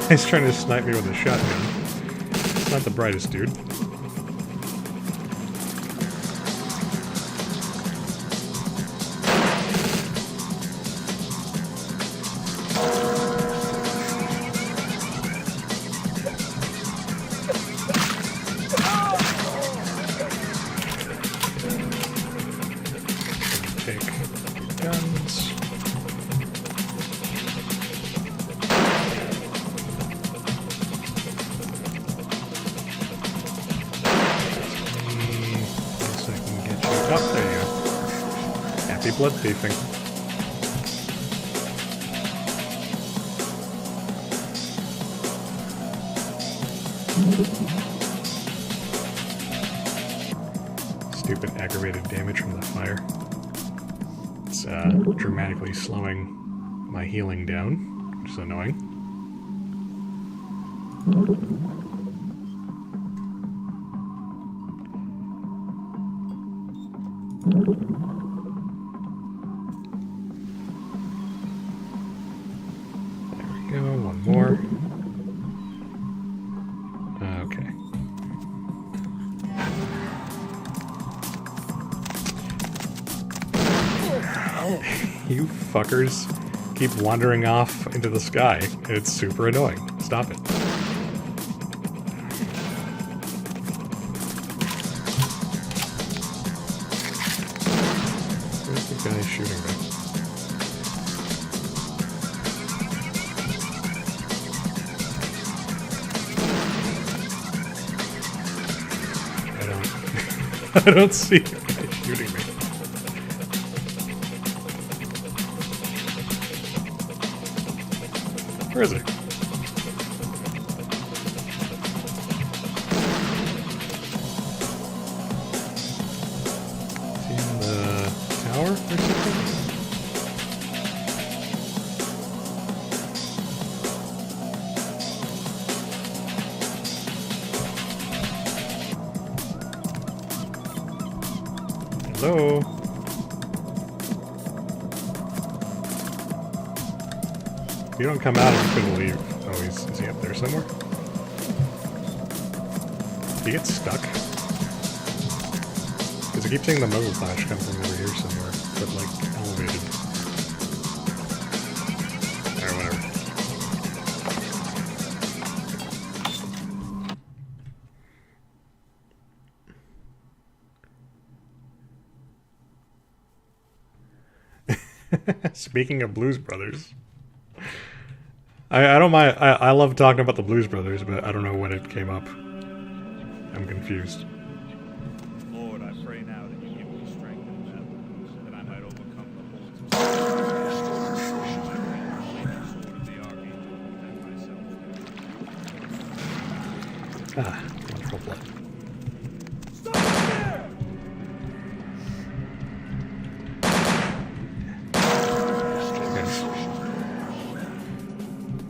He's trying to snipe me with a shotgun. It's not the brightest dude. Take guns. Oh, there you go. Happy blood thieving. Stupid aggravated damage from the fire. It's dramatically slowing my healing down, which is annoying. There we go, one more. Okay. You fuckers keep wandering off into the sky. It's super annoying. Stop it. Where's the guy shooting me? I don't see the guy shooting me. Where is he? Is he in the tower or something? If you don't come out, I'm just gonna leave. Oh, is he up there somewhere? Did he get stuck? Because I keep seeing the muzzle flash come from over here somewhere, but like elevated. Or whatever. Speaking of Blues Brothers, I don't mind. I love talking about the Blues Brothers, but I don't know when it came up. I'm confused. Lord, I pray now that you give me strength and battle, that I might overcome the hordes of the archangel and myself. Ah, wonderful blood. Stop there!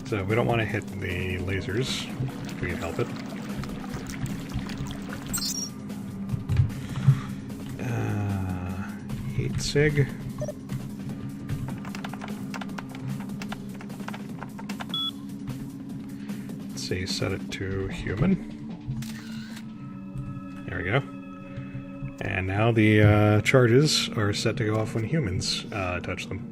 So we don't want to hit the lasers if we can help it. 8 sig. Let's see, set it to human. There we go. And now the charges are set to go off when humans touch them.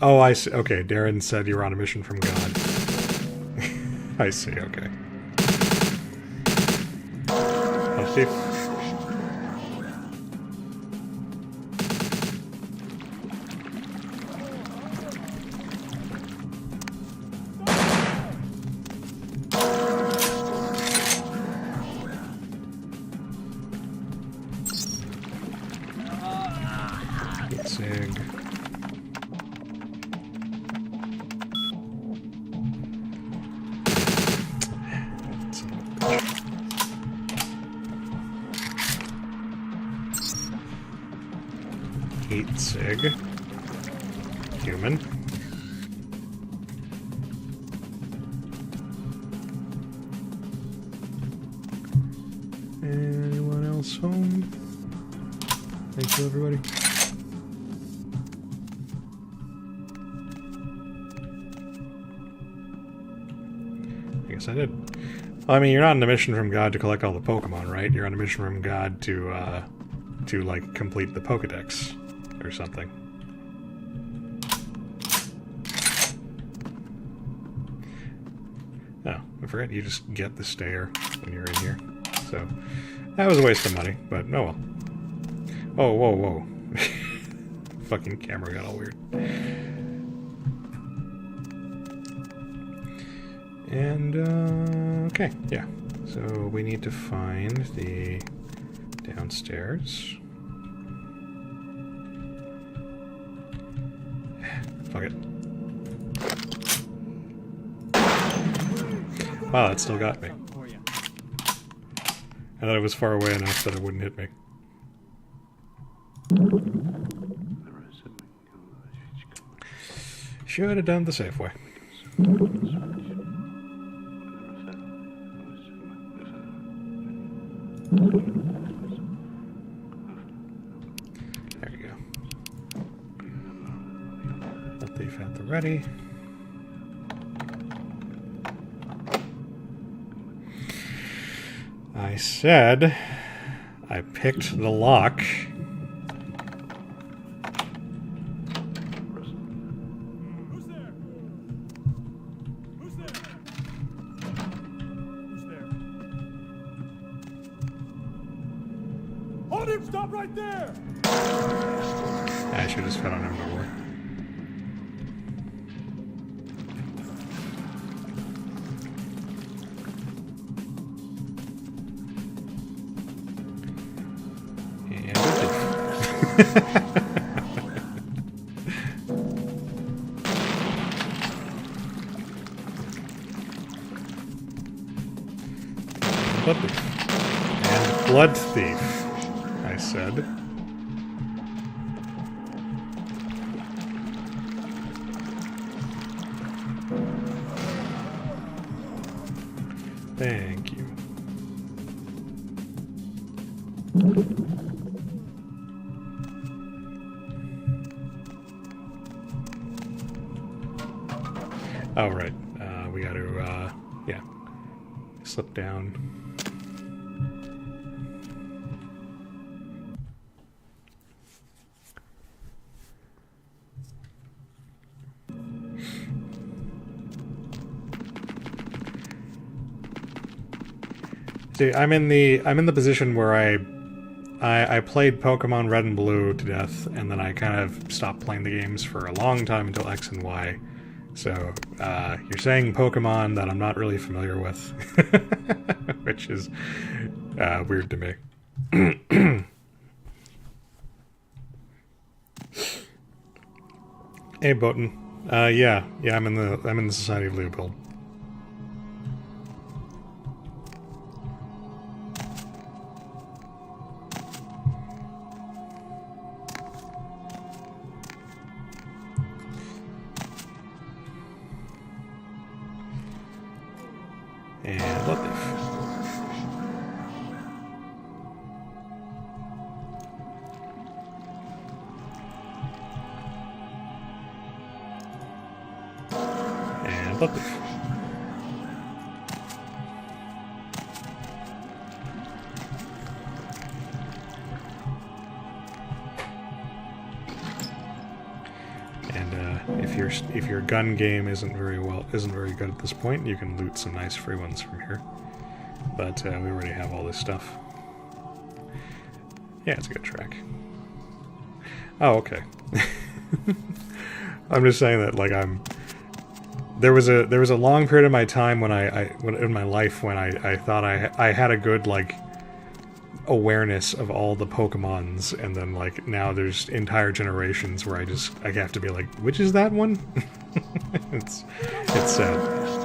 Oh, I see. Okay, Darren said you were on a mission from God. I see, okay. Let's see. Sig. 8 sig. Human. Anyone else home? Thank you, everybody. I guess I did. Well, I mean, you're not on a mission from God to collect all the Pokemon, right? You're on a mission from God to like, complete the Pokedex or something. Oh, I forgot you just get the stayer when you're in here. So, that was a waste of money, but oh well. Oh, whoa, whoa. Fucking camera got all weird. And, okay, yeah. So we need to find the downstairs. Fuck it. Wow, that still got me. I thought it was far away enough that it wouldn't hit me. Should have done the safe way. There you go. Let thief at the ready. I said I picked the lock. Who's there? Who's there? Who's there? Hold him! Stop right there! I should have just fed on him before. And blood thief, I said. Thank you. Oh, right. We got to, yeah. Slip down. See, I'm in the position where I played Pokemon Red and Blue to death, and then I kind of stopped playing the games for a long time until X and Y. So, you're saying Pokemon that I'm not really familiar with, which is weird to me. Hey, Botan. Yeah, I'm in the Society of Leopold. And what the and what the if your gun game isn't very good at this point, you can loot some nice free ones from here. But we already have all this stuff. Yeah, it's a good track. Oh, okay. I'm just saying that, like, there was a long period of my time when in my life when I thought I had a good, like, awareness of all the Pokemons, and then, like, now there's entire generations where I have to be like, which is that one? it's sad.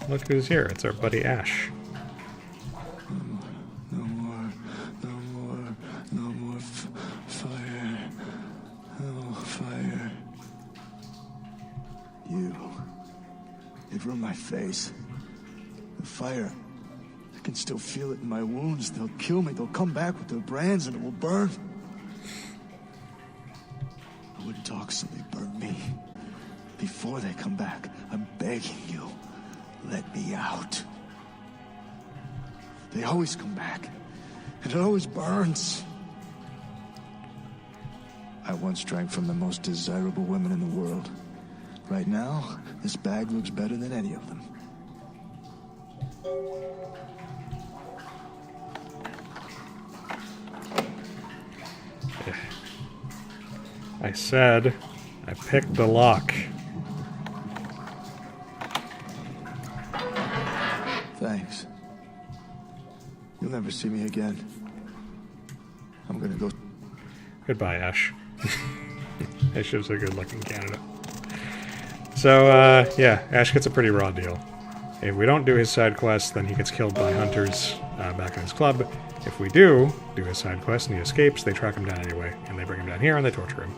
Look who's here. It's our buddy Ash. No more fire. No fire. It ruined my face. The fire. I can still feel it in my wounds. They'll kill me. They'll come back with their brands and it will burn. I wouldn't talk so they burn me. Before they come back, I'm begging you. Let me out. They always come back, and it always burns. I once drank from the most desirable women in the world. Right now, this bag looks better than any of them. I said I picked the lock. Thanks. You'll never see me again. I'm gonna go. Goodbye, Ash. Ash is a good-looking candidate. So, yeah, Ash gets a pretty raw deal. If we don't do his side quest, then he gets killed by hunters back in his club. If we do his side quest and he escapes, they track him down anyway, and they bring him down here and they torture him.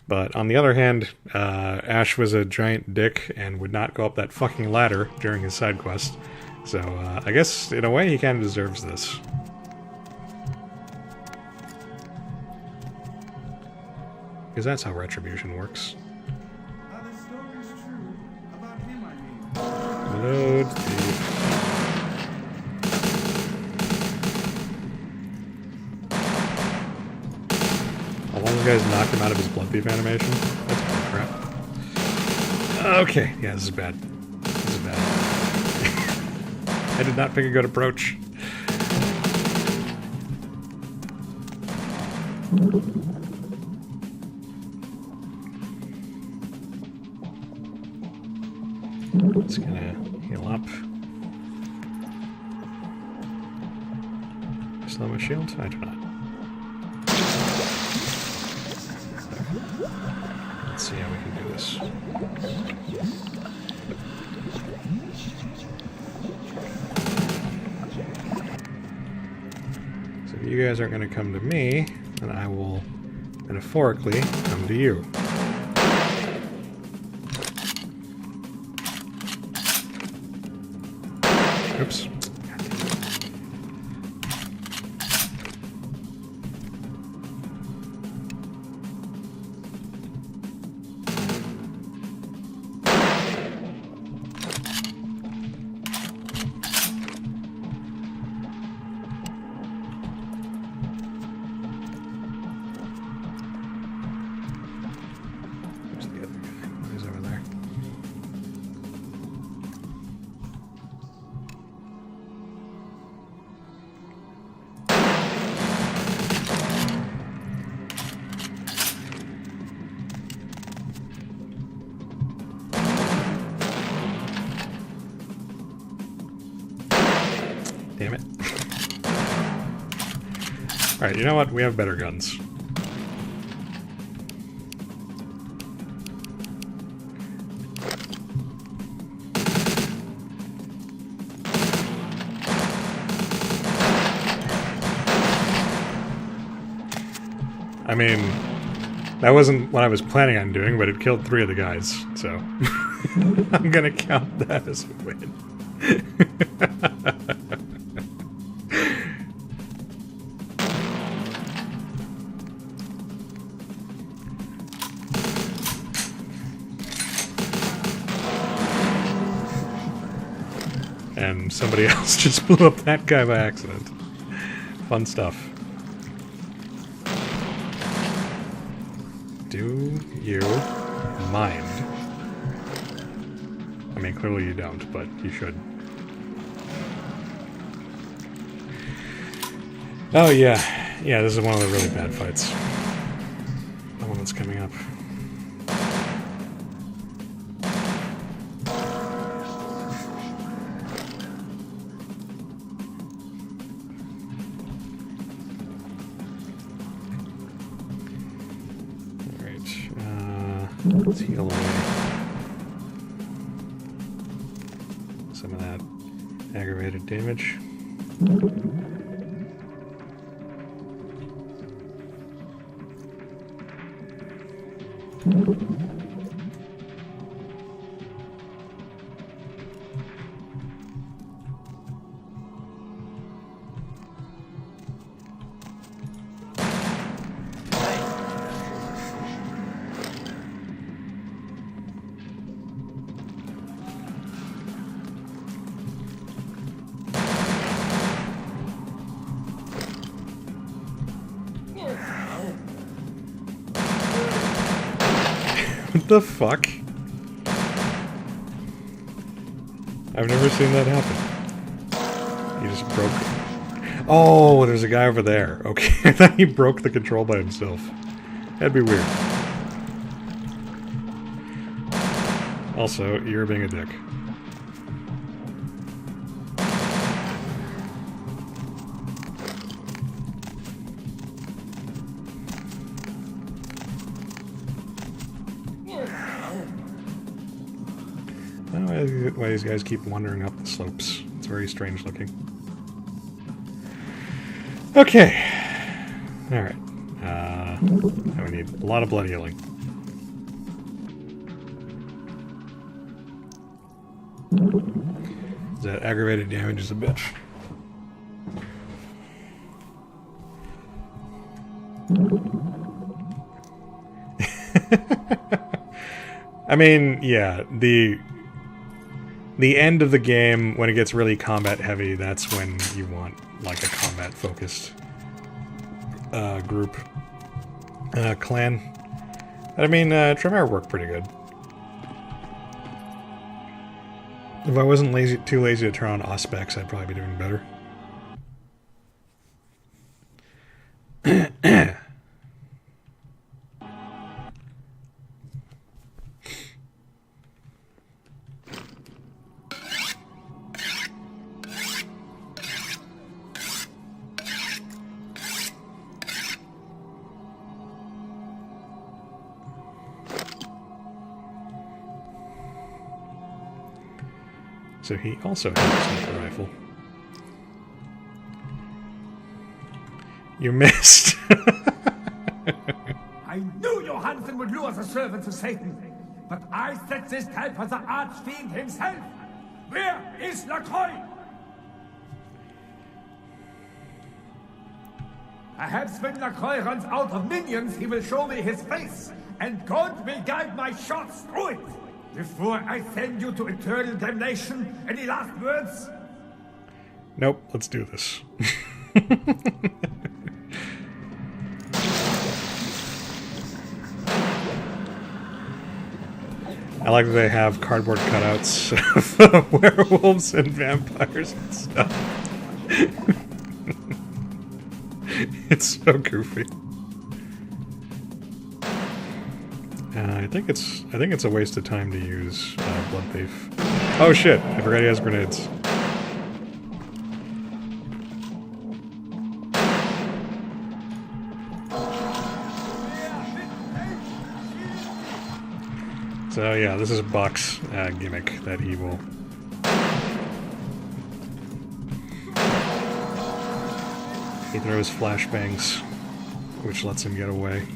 But on the other hand, Ash was a giant dick and would not go up that fucking ladder during his side quest. So, I guess, in a way, he kind of deserves this. Because that's how retribution works. Load thief. You guys knocked him out of his blood thief animation? That's kind of crap. Okay, yeah, this is bad. This is bad. I did not pick a good approach. It's gonna heal up. Slow my shield? I do not. Let's see how we can do this. So if you guys aren't going to come to me, then I will metaphorically come to you. Oops. Where's the other guy? He's over there. Damn it. Alright, you know what? We have better guns. I mean, that wasn't what I was planning on doing, but it killed 3 of the guys, so I'm gonna count that as a win. And somebody else just blew up that guy by accident. Fun stuff. Do you mind? I mean, clearly you don't, but you should. Oh yeah, yeah, this is one of the really bad fights. The one that's coming up. Let's heal away some of that aggravated damage. What the fuck? I've never seen that happen. He just broke it. Oh, there's a guy over there. Okay, I thought he broke the control by himself. That'd be weird. Also, you're being a dick. I don't know why these guys keep wandering up the slopes. It's very strange looking. Okay. Alright. Now we need a lot of blood healing. That aggravated damage is a bitch. I mean, yeah, the end of the game, when it gets really combat heavy, that's when you want, like, a combat-focused group. Clan. I mean, Tremere worked pretty good. If I wasn't too lazy to turn on Auspex, I'd probably be doing better. So he also has a sniper rifle. You missed. I knew Johansson would lure the servants of Satan, but I set this trap for the archfiend himself. Where is Lacroix? Perhaps when Lacroix runs out of minions, he will show me his face, and God will guide my shots through it. Before I send you to eternal damnation, any last words? Nope, let's do this. I like that they have cardboard cutouts of werewolves and vampires and stuff. It's so goofy. I think it's a waste of time to use Blood Thief. Oh shit! I forgot he has grenades. So yeah, this is Buck's gimmick that he will. He throws flashbangs, which lets him get away.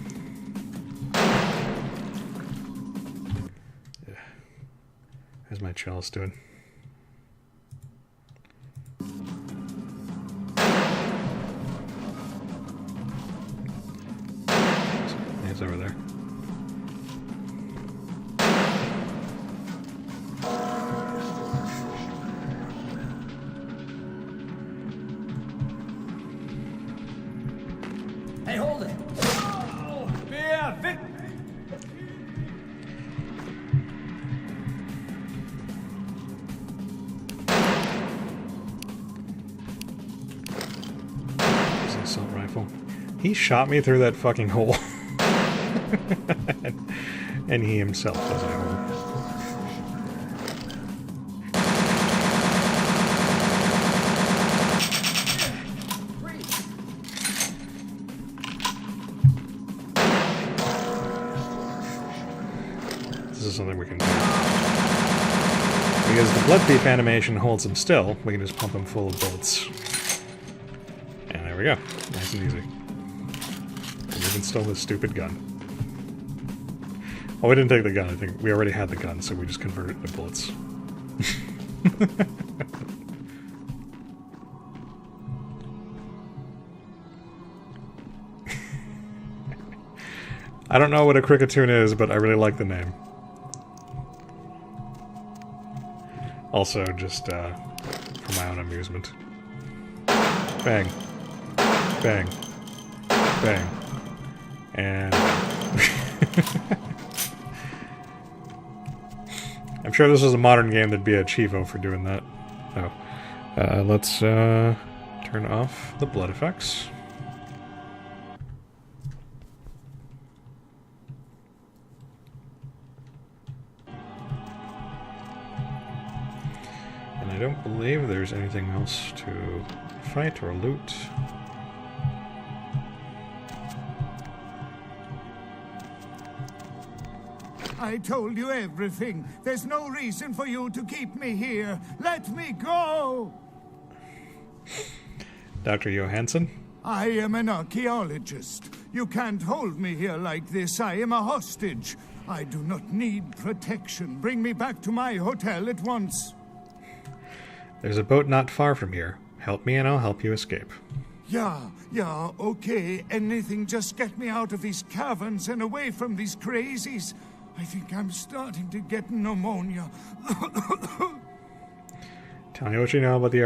How's my chalice doing? He's over there. Hey, hold it! Oh, Beer, Vic! There's an assault rifle. He shot me through that fucking hole. And he himself was a hole. This is something we can do. Because the Blood Thief animation holds him still, we can just pump him full of bullets. And there we go. Nice and easy. And we can steal this stupid gun. Oh, we didn't take the gun. I think we already had the gun, so we just converted it to bullets. I don't know what a cricketune is, but I really like the name. Also, just for my own amusement. Bang. Bang. Bang. And... I'm sure this was a modern game, there'd be a Chivo for doing that. Oh. Let's turn off the blood effects. And I don't believe there's anything else to fight or loot. I told you everything. There's no reason for you to keep me here. Let me go! Dr. Johansson? I am an archaeologist. You can't hold me here like this. I am a hostage. I do not need protection. Bring me back to my hotel at once. There's a boat not far from here. Help me and I'll help you escape. Yeah, okay. Anything, just get me out of these caverns and away from these crazies. I think I'm starting to get pneumonia. Tell me what you know about the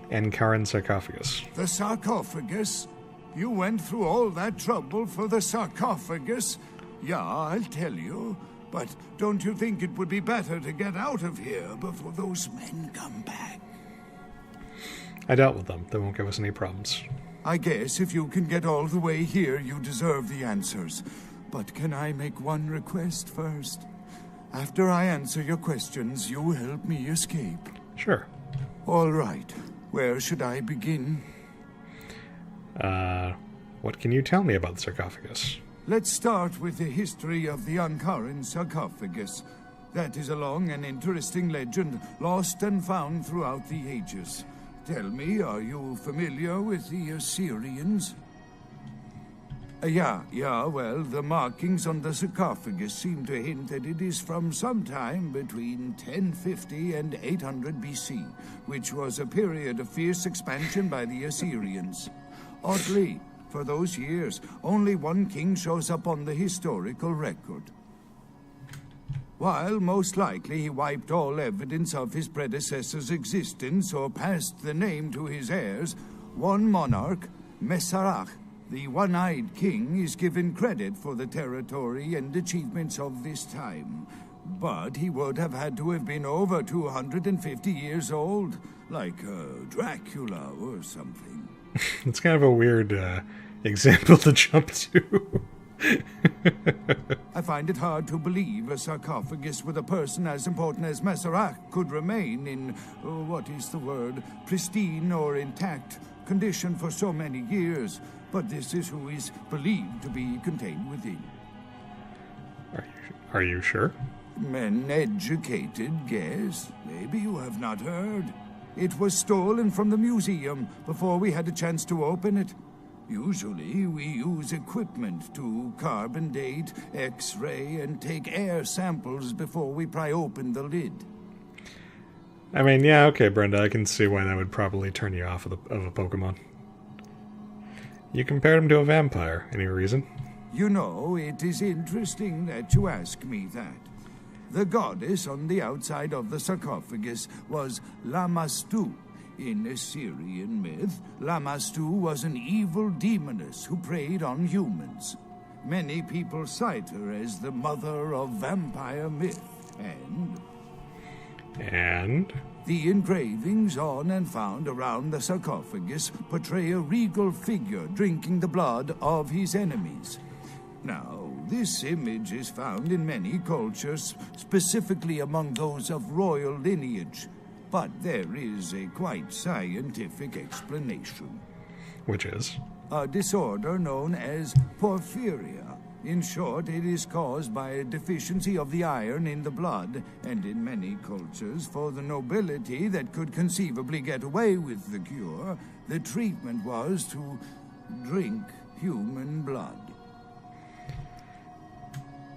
Uncurrent sarcophagus. The sarcophagus? You went through all that trouble for the sarcophagus? Yeah, I'll tell you. But don't you think it would be better to get out of here before those men come back? I dealt with them. They won't give us any problems. I guess if you can get all the way here, you deserve the answers. But can I make one request first? After I answer your questions, you help me escape. Sure. All right. Where should I begin? What can you tell me about the sarcophagus? Let's start with the history of the Uncurrent sarcophagus. That is a long and interesting legend, lost and found throughout the ages. Tell me, are you familiar with the Assyrians? Yeah, well, the markings on the sarcophagus seem to hint that it is from sometime between 1050 and 800 BC, which was a period of fierce expansion by the Assyrians. Oddly, for those years, only one king shows up on the historical record. While most likely he wiped all evidence of his predecessor's existence or passed the name to his heirs, one monarch, Masquerade, the one-eyed king, is given credit for the territory and achievements of this time. But he would have had to have been over 250 years old, like Dracula or something. It's kind of a weird example to jump to. I find it hard to believe a sarcophagus with a person as important as Masquerade could remain in, pristine or intact condition for so many years. But this is who is believed to be contained within. Are you sure? An educated guess. Maybe you have not heard. It was stolen from the museum before we had a chance to open it. Usually we use equipment to carbon date, X-ray, and take air samples before we pry open the lid. I mean, yeah, okay, Brenda, I can see why that would probably turn you off of a Pokemon. You compared him to a vampire. Any reason? You know, it is interesting that you ask me that. The goddess on the outside of the sarcophagus was Lamastu. In Assyrian myth, Lamastu was an evil demoness who preyed on humans. Many people cite her as the mother of vampire myth, And? The engravings on and found around the sarcophagus portray a regal figure drinking the blood of his enemies. Now, this image is found in many cultures, specifically among those of royal lineage. But there is a quite scientific explanation. Which is? A disorder known as porphyria. In short, it is caused by a deficiency of the iron in the blood, and in many cultures, for the nobility that could conceivably get away with the cure, the treatment was to drink human blood.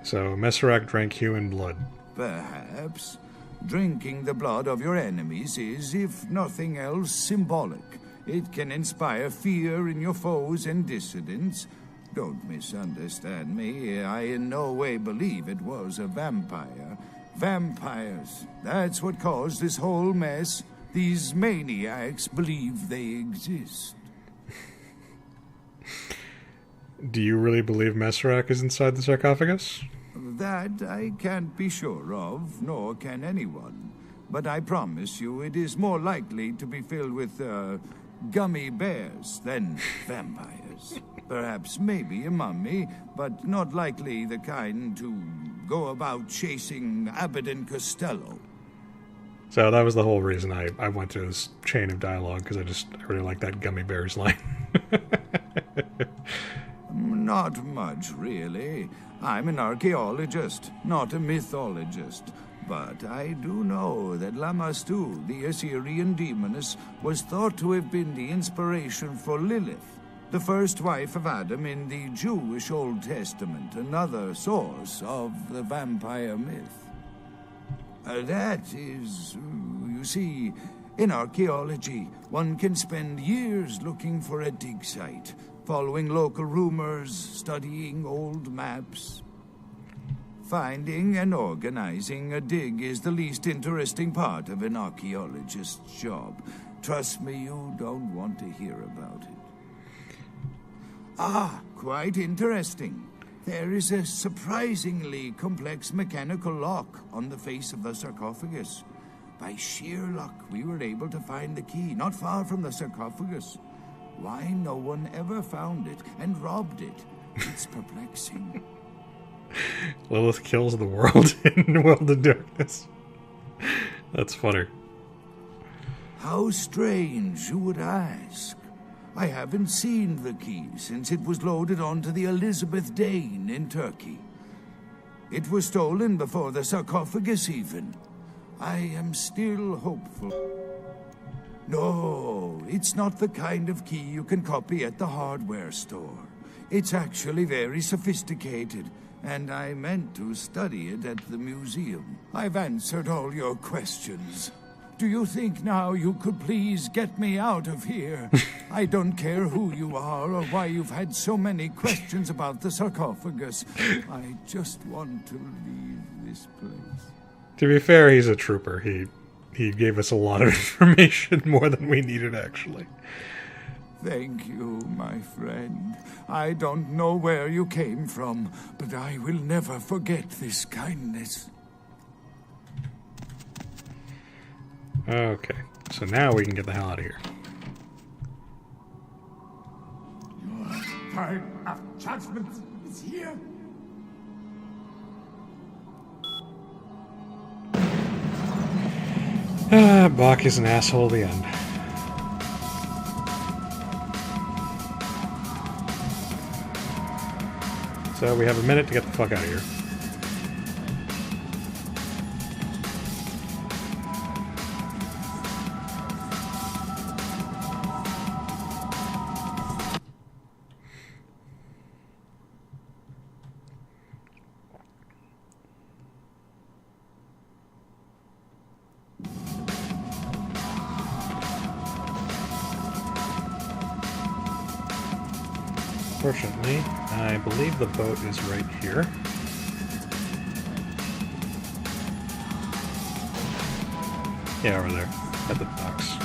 So, Masquerade drank human blood. Perhaps. Drinking the blood of your enemies is, if nothing else, symbolic. It can inspire fear in your foes and dissidents. Don't misunderstand me. I in no way believe it was a vampire. Vampires. That's what caused this whole mess. These maniacs believe they exist. Do you really believe Masquerade is inside the sarcophagus? That I can't be sure of, nor can anyone. But I promise you it is more likely to be filled with, gummy bears than vampires. Perhaps maybe a mummy, but not likely the kind to go about chasing Abbott and Costello. So that was the whole reason I went to this chain of dialogue, because I really like that gummy bears line. Not much, really. I'm an archaeologist, not a mythologist. But I do know that Lamastu, the Assyrian demoness, was thought to have been the inspiration for Lilith, the first wife of Adam in the Jewish Old Testament, another source of the vampire myth. That is, you see, in archaeology, one can spend years looking for a dig site, following local rumors, studying old maps. Finding and organizing a dig is the least interesting part of an archaeologist's job. Trust me, you don't want to hear about it. Ah, quite interesting. There is a surprisingly complex mechanical lock on the face of the sarcophagus. By sheer luck, we were able to find the key not far from the sarcophagus. Why no one ever found it and robbed it? It's perplexing. Lilith kills the world in World of Darkness. That's funny. How strange, you would ask. I haven't seen the key since it was loaded onto the Elizabeth Dane in Turkey. It was stolen before the sarcophagus even. I am still hopeful. No, it's not the kind of key you can copy at the hardware store. It's actually very sophisticated, and I meant to study it at the museum. I've answered all your questions. Do you think now you could please get me out of here? I don't care who you are or why you've had so many questions about the sarcophagus. I just want to leave this place. To be fair, he's a trooper. He gave us a lot of information, more than we needed, actually. Thank you, my friend. I don't know where you came from, but I will never forget this kindness. Okay, so now we can get the hell out of here. Your time of judgment is here. Bach is an asshole at the end. So we have a minute to get the fuck out of here. Fortunately, I believe the boat is right here. Yeah, over there, at the docks.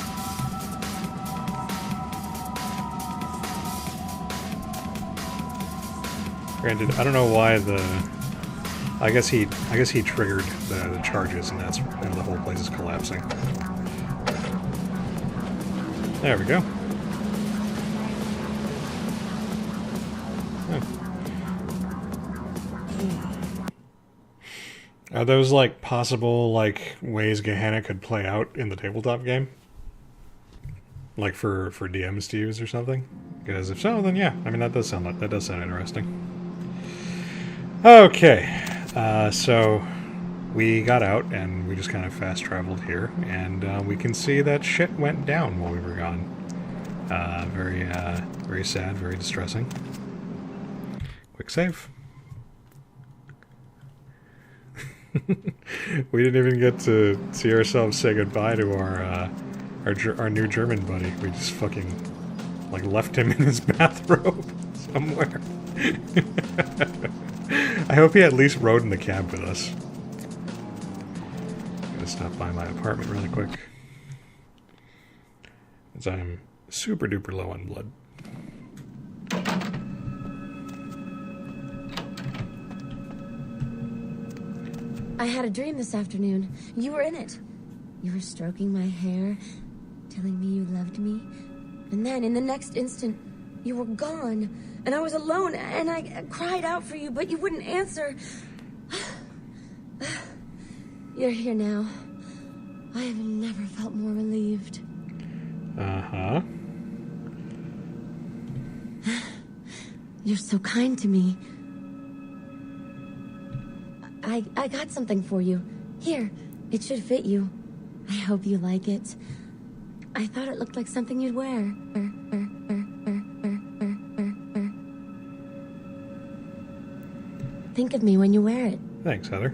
Granted, I don't know why I guess he triggered the charges, and that's why the whole place is collapsing. There we go. Are those, like, possible, like, ways Gehenna could play out in the tabletop game? Like, for DMs to use or something? Because if so, then yeah. I mean, that does sound interesting. Okay. So, we got out, and we just kind of fast-traveled here, and we can see that shit went down while we were gone. Very sad, very distressing. Quick save. We didn't even get to see ourselves say goodbye to our new German buddy. We just fucking, like, left him in his bathrobe somewhere. I hope he at least rode in the cab with us. I'm gonna stop by my apartment really quick, as I'm super duper low on blood. I had a dream this afternoon. You were in it. You were stroking my hair, telling me you loved me. And then, in the next instant, you were gone. And I was alone, and I cried out for you, but you wouldn't answer. You're here now. I have never felt more relieved. Uh-huh. You're so kind to me. I got something for you. Here, it should fit you. I hope you like it. I thought it looked like something you'd wear. Think of me when you wear it. Thanks, Heather.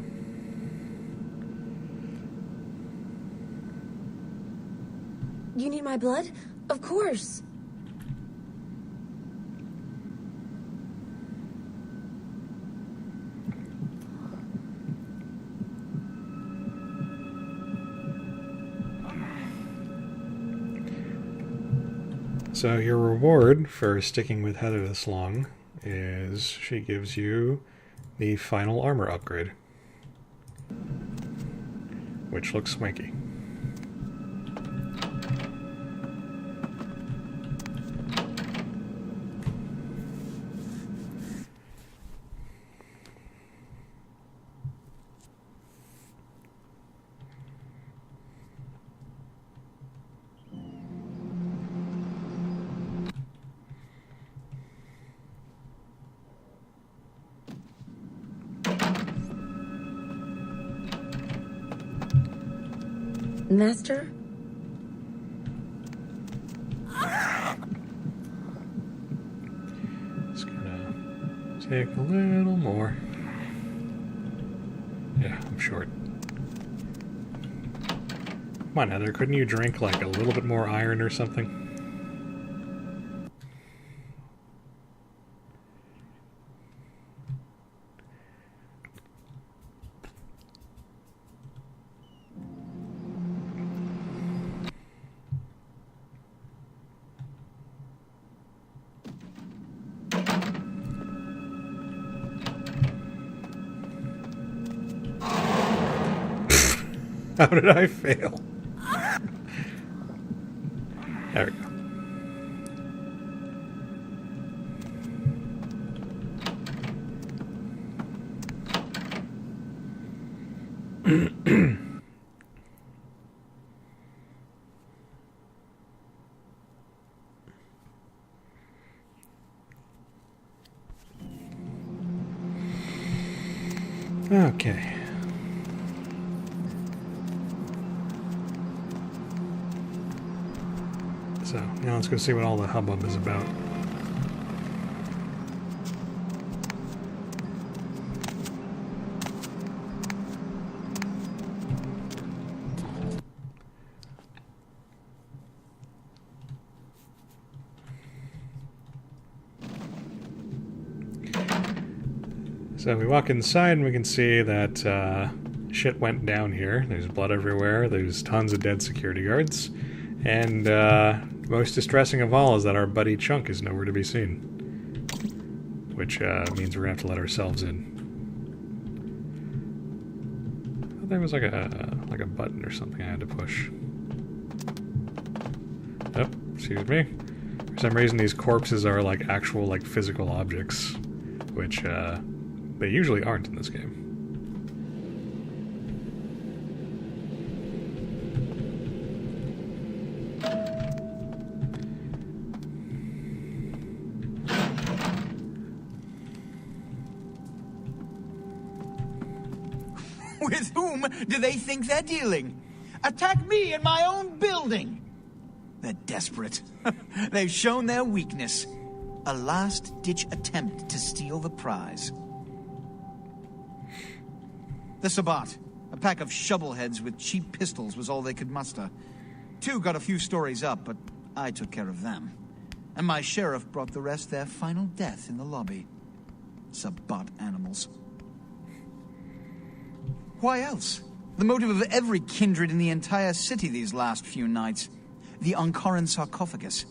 You need my blood? Of course. So your reward for sticking with Heather this long is she gives you the final armor upgrade, which looks swanky. Master? Just gonna take a little more. Yeah, I'm short. Come on, Heather, couldn't you drink like a little bit more iron or something? How did I fail? There we go. Okay. So, now let's go see what all the hubbub is about. So we walk inside and we can see that shit went down here. There's blood everywhere. There's tons of dead security guards. And most distressing of all is that our buddy Chunk is nowhere to be seen. Which means we're going to have to let ourselves in. I thought there was like a button or something I had to push. Oh, excuse me. For some reason these corpses are like actual like physical objects. Which they usually aren't in this game. With whom do they think they're dealing? Attack me in my own building! They're desperate. They've shown their weakness. A last-ditch attempt to steal the prize. The Sabbat. A pack of shovelheads with cheap pistols was all they could muster. Two got a few stories up, but I took care of them. And my sheriff brought the rest their final death in the lobby. Sabbat animals. Why else? The motive of every kindred in the entire city these last few nights. The Uncurrent sarcophagus.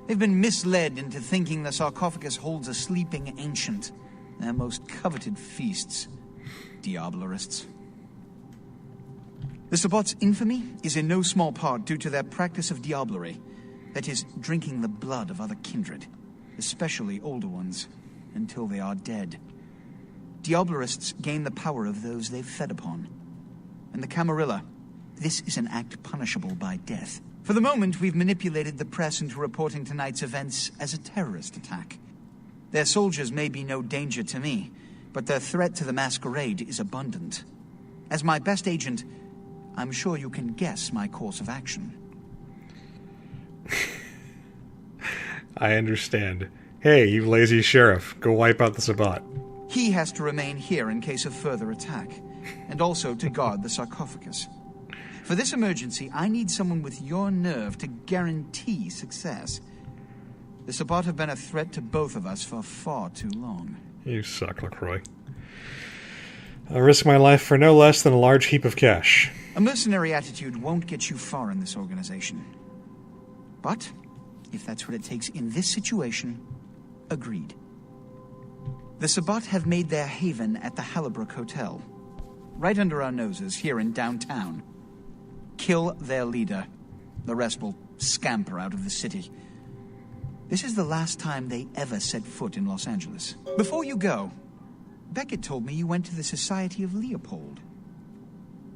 They've been misled into thinking the sarcophagus holds a sleeping ancient. Their most coveted feasts. Diablerists. The Sabbat's infamy is in no small part due to their practice of diablerie. That is, drinking the blood of other kindred. Especially older ones. Until they are dead. Diablerists gain the power of those they've fed upon. And the Camarilla, this is an act punishable by death. For the moment, we've manipulated the press into reporting tonight's events as a terrorist attack. Their soldiers may be no danger to me, but their threat to the Masquerade is abundant. As my best agent, I'm sure you can guess my course of action. I understand. Hey, you lazy sheriff, go wipe out the Sabbat. He has to remain here in case of further attack, and also to guard the sarcophagus. For this emergency, I need someone with your nerve to guarantee success. The Sabbat have been a threat to both of us for far too long. You suck, LaCroix. I'll risk my life for no less than a large heap of cash. A mercenary attitude won't get you far in this organization. But, if that's what it takes in this situation, agreed. The Sabbat have made their haven at the Hallibrook Hotel. Right under our noses, here in downtown. Kill their leader. The rest will scamper out of the city. This is the last time they ever set foot in Los Angeles. Before you go, Beckett told me you went to the Society of Leopold.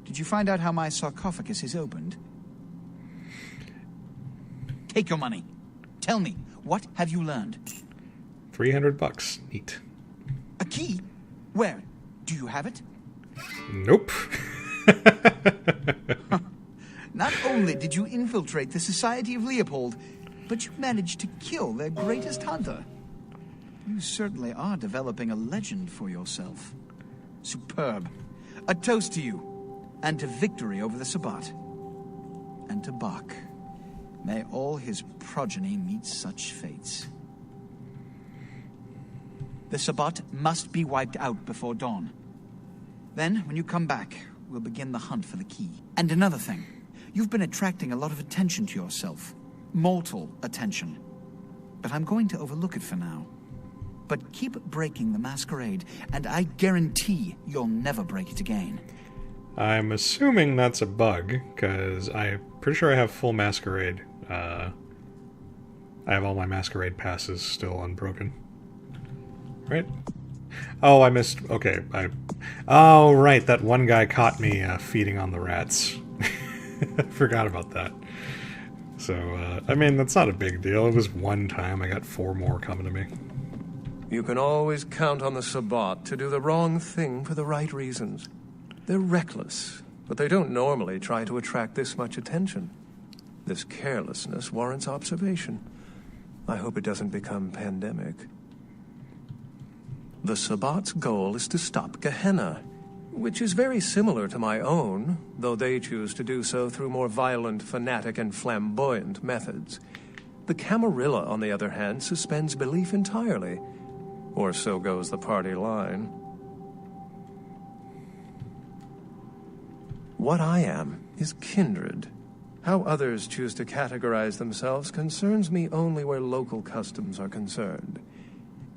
Did you find out how my sarcophagus is opened? Take your money. Tell me, what have you learned? $300. Neat. A key? Where? Do you have it? Nope. only did you infiltrate the Society of Leopold, but you managed to kill their greatest hunter. You certainly are developing a legend for yourself. Superb. A toast to you, and to victory over the Sabbat. And to Bach. May all his progeny meet such fates. The Sabbat must be wiped out before dawn. Then, when you come back, we'll begin the hunt for the key. And another thing. You've been attracting a lot of attention to yourself. Mortal attention. But I'm going to overlook it for now. But keep breaking the Masquerade, and I guarantee you'll never break it again. I'm assuming that's a bug, because I'm pretty sure I have full Masquerade. I have all my Masquerade passes still unbroken. Right? Oh, I missed... Okay, Oh, right, that one guy caught me feeding on the rats. I forgot about that. So, I mean, that's not a big deal. It was one time. I got 4 more coming to me. You can always count on the Sabbat to do the wrong thing for the right reasons. They're reckless, but they don't normally try to attract this much attention. This carelessness warrants observation. I hope it doesn't become pandemic. The Sabbat's goal is to stop Gehenna, which is very similar to my own, though they choose to do so through more violent, fanatic, and flamboyant methods. The Camarilla, on the other hand, suspends belief entirely. Or so goes the party line. What I am is kindred. How others choose to categorize themselves concerns me only where local customs are concerned.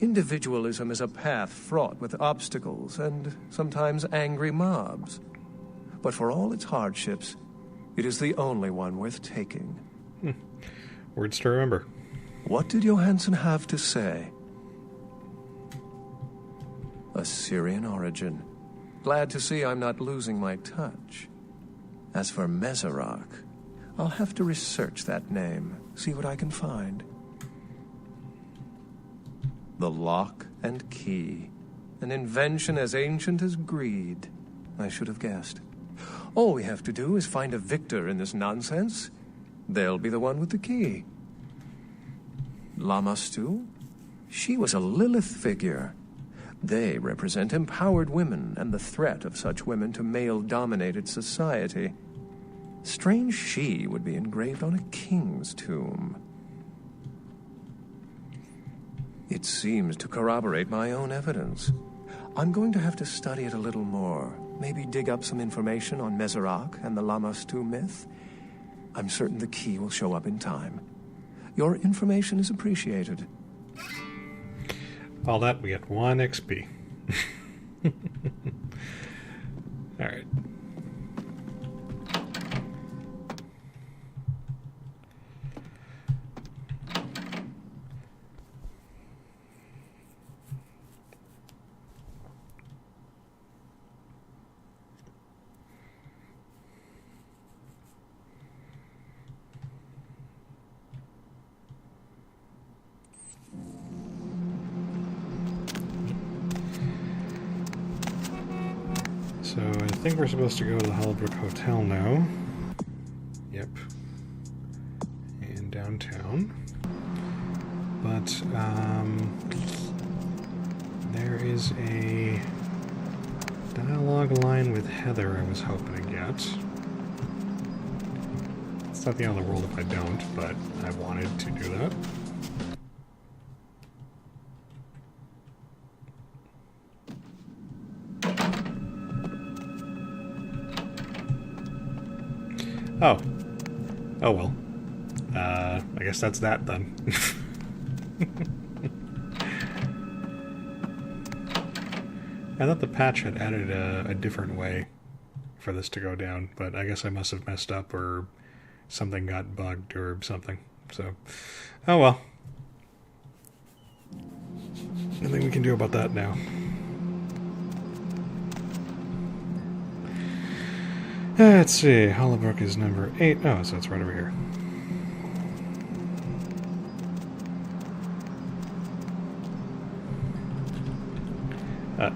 Individualism is a path fraught with obstacles and sometimes angry mobs. But for all its hardships, it is the only one worth taking. Words to remember. What did Johansson have to say? Assyrian origin. Glad to see I'm not losing my touch. As for Meserock, I'll have to research that name, see what I can find. The lock and key. An invention as ancient as greed. I should have guessed. All we have to do is find a victor in this nonsense. They'll be the one with the key. Lamastu? She was a Lilith figure. They represent empowered women and the threat of such women to male-dominated society. Strange she would be engraved on a king's tomb. It seems to corroborate my own evidence. I'm going to have to study it a little more. Maybe dig up some information on Meserock and the Lamastu myth. I'm certain the key will show up in time. Your information is appreciated. All that, we get 1 XP. Alright. So I think we're supposed to go to the Hollowbrook Hotel now. Yep. And downtown. But, there is a dialogue line with Heather I was hoping to get. It's not the end of the world if I don't, but I wanted to do that. Oh. Oh well. I guess that's that then. I thought the patch had added a different way for this to go down, but I guess I must have messed up or something got bugged or something. So, oh well. Nothing we can do about that now. Let's see, Hollowbrook is number 8. Oh, so it's right over here.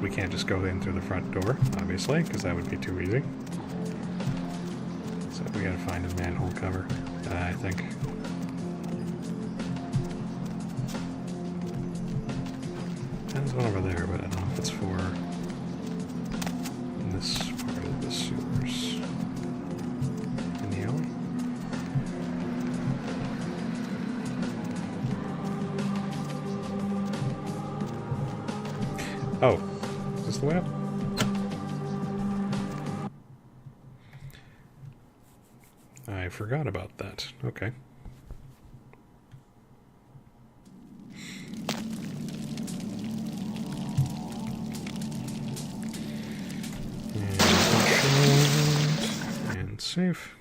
We can't just go in through the front door, obviously, because that would be too easy. So we gotta find a manhole cover, I think. There's one over there, but I don't know if it's for this part of the sewers. In the alley? Oh, is this the way up? I forgot about that. Okay. And save.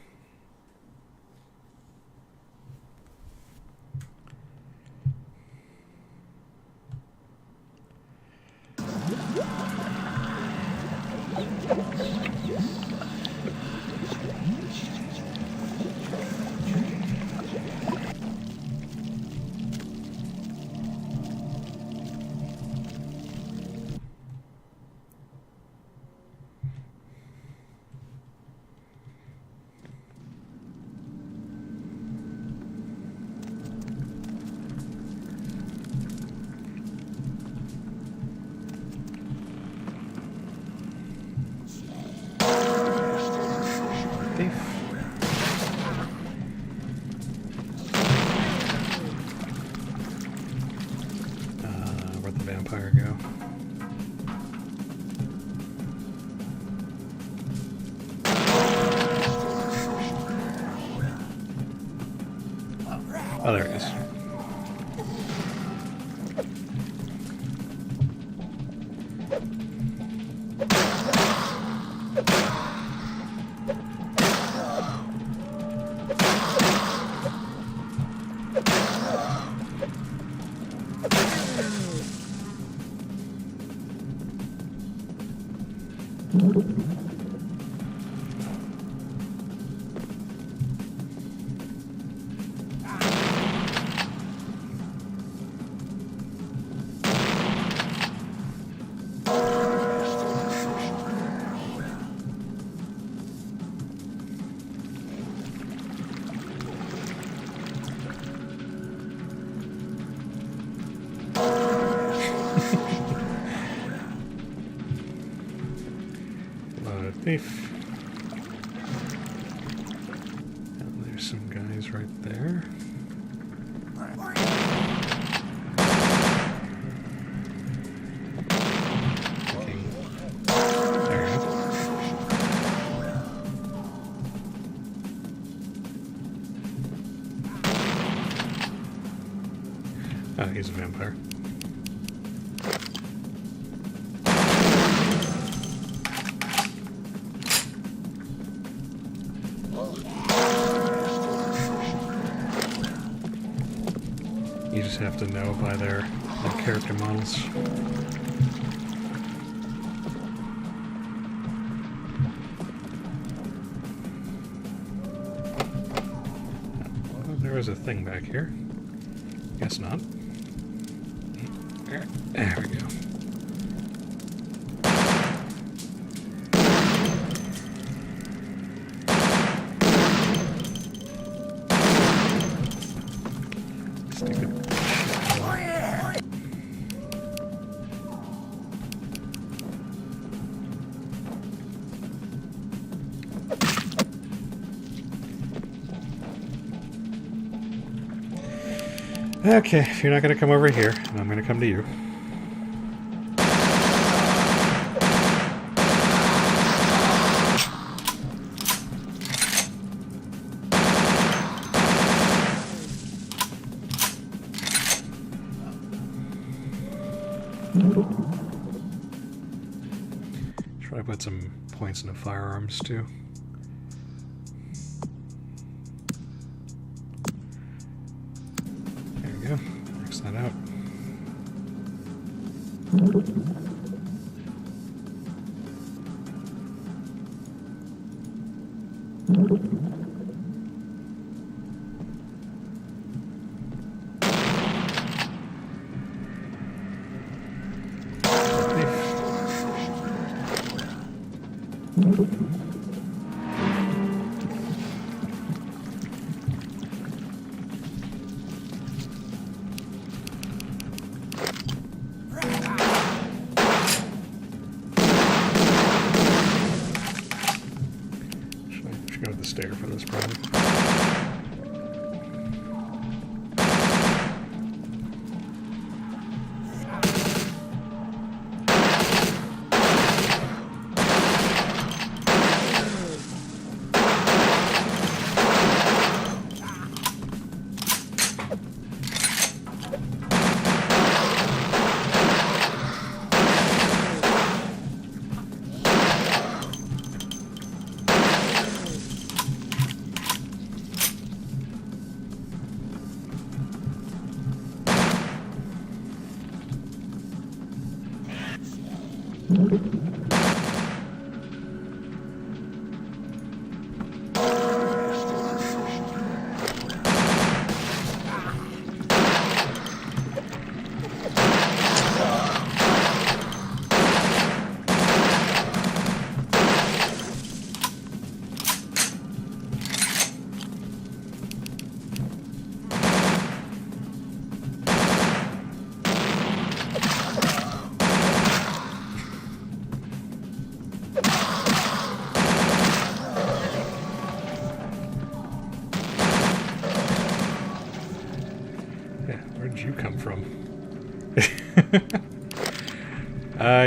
Where'd the vampire go? Oh, there it is. Thief. And there's some guys right there. There we go. Oh, he's a vampire. You just have to know by their character models. Oh, there was a thing back here. Guess not. There we go. Okay, if you're not going to come over here, I'm going to come to you. Try to put some points into firearms too. Max that out. for this, probably.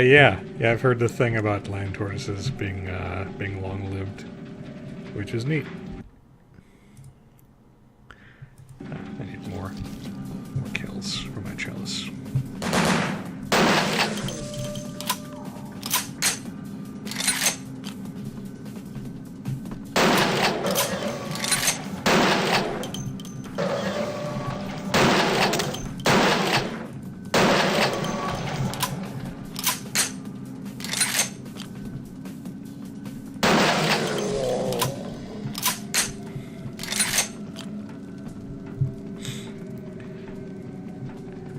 Yeah, I've heard the thing about land tortoises being long-lived, which is neat. I need more kills for my chalice.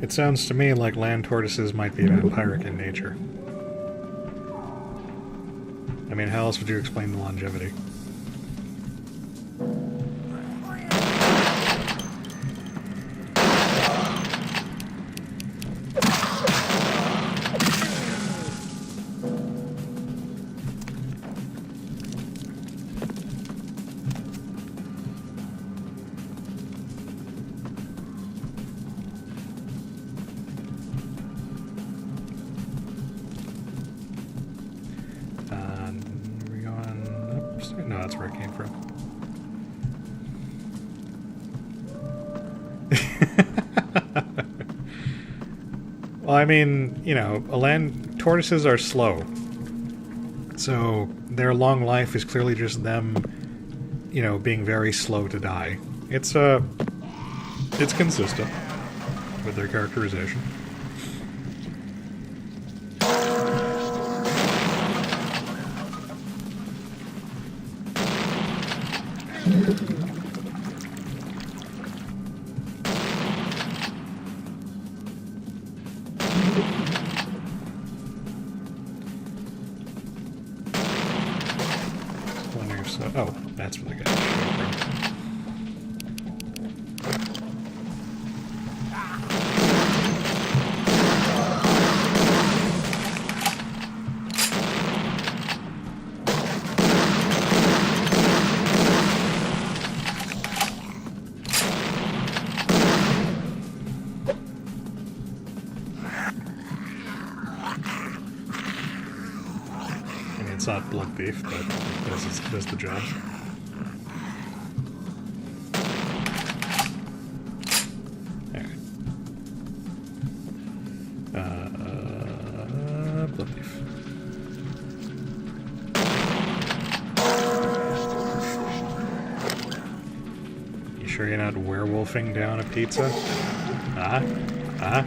It sounds to me like land tortoises might be vampiric in nature. I mean, how else would you explain the longevity? No, that's where it came from. Well, I mean, you know, tortoises are slow. So their long life is clearly just them, you know, being very slow to die. It's consistent with their characterization. Oh, that's where the guy came from. I mean, it's not blood beef, but it does the job. Blood beef. You sure you're not werewolfing down a pizza? Ah? Ah?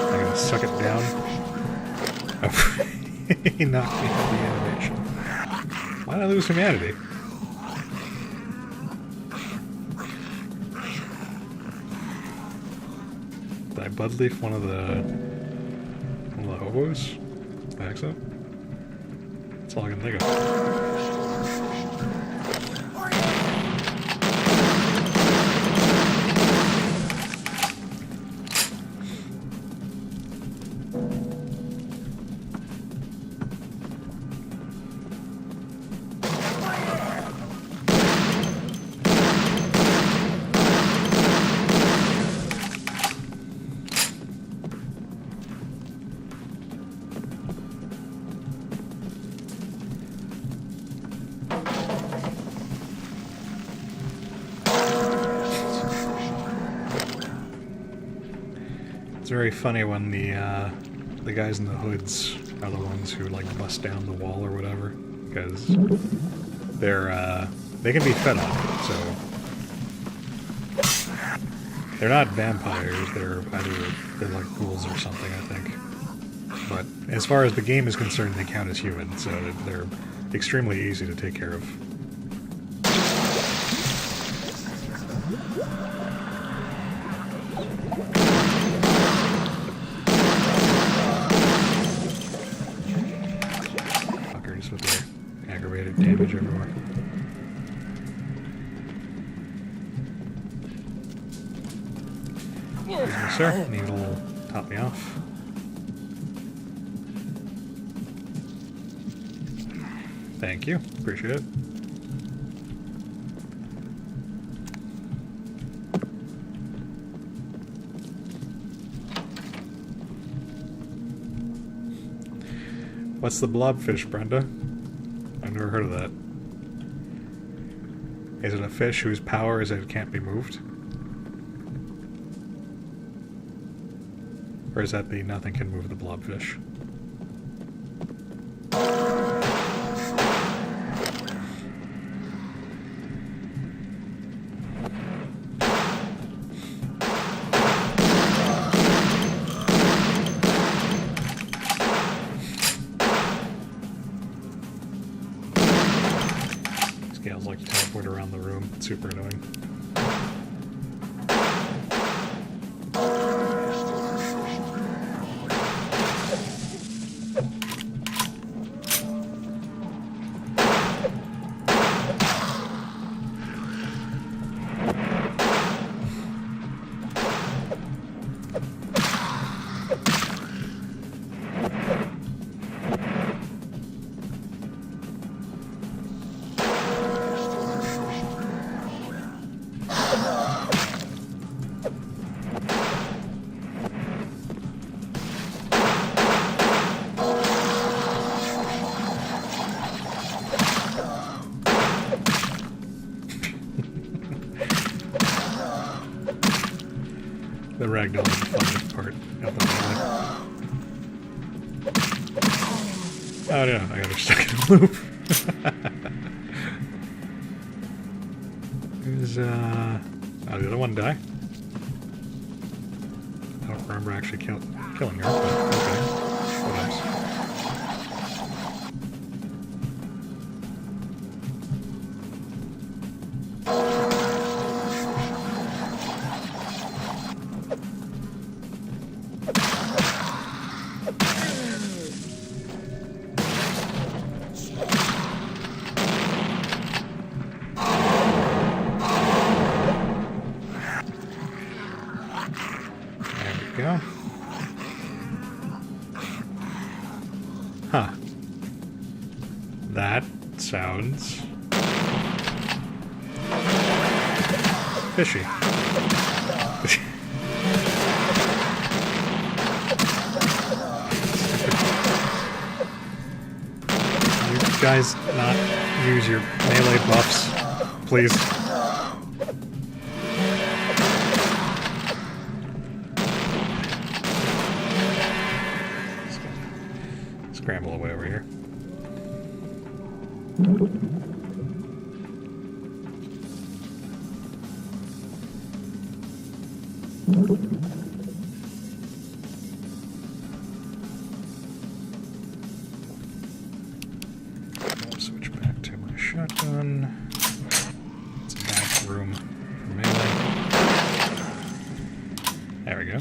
I'm gonna suck it down. Oh, he knocked me out of the animation. Why did I lose humanity? Did I bloodleaf one of the hobos? By accident? That's all I can think of. very funny when the guys in the hoods are the ones who like bust down the wall or whatever, because they can be fed on it, so they're not vampires. They're like ghouls or something, I think. But as far as the game is concerned, they count as humans, so they're extremely easy to take care of. Fuckers with their aggravated damage everywhere. Excuse me, sir. Need a little top me off. Thank you. Appreciate it. What's the blobfish, Brenda? I've never heard of that. Is it a fish whose power is that it can't be moved? Or is that the nothing can move the blobfish? Scales like teleport around the room. It's super annoying. The ragdoll is the funniest part of the movie. Oh no, I got her stuck in a loop. Is oh, the other one die? I don't remember actually killing her, but okay. What else? Go. Huh. That sounds fishy. You guys not use your melee buffs, please. Scramble away over here. I'll switch back to my shotgun. It's a back room for melee. There we go.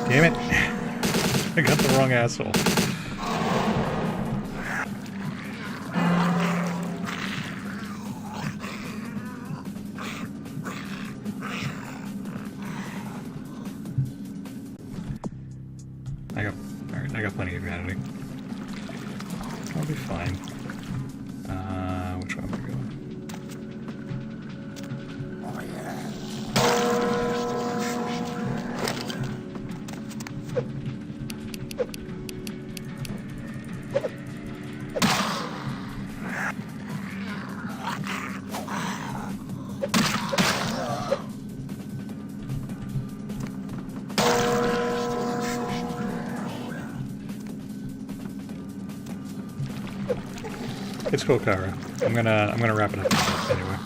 Damn it. I got the wrong asshole. humanity. I'll be fine. Which way am I going? It's cool, Kara. I'm gonna wrap it up anyway.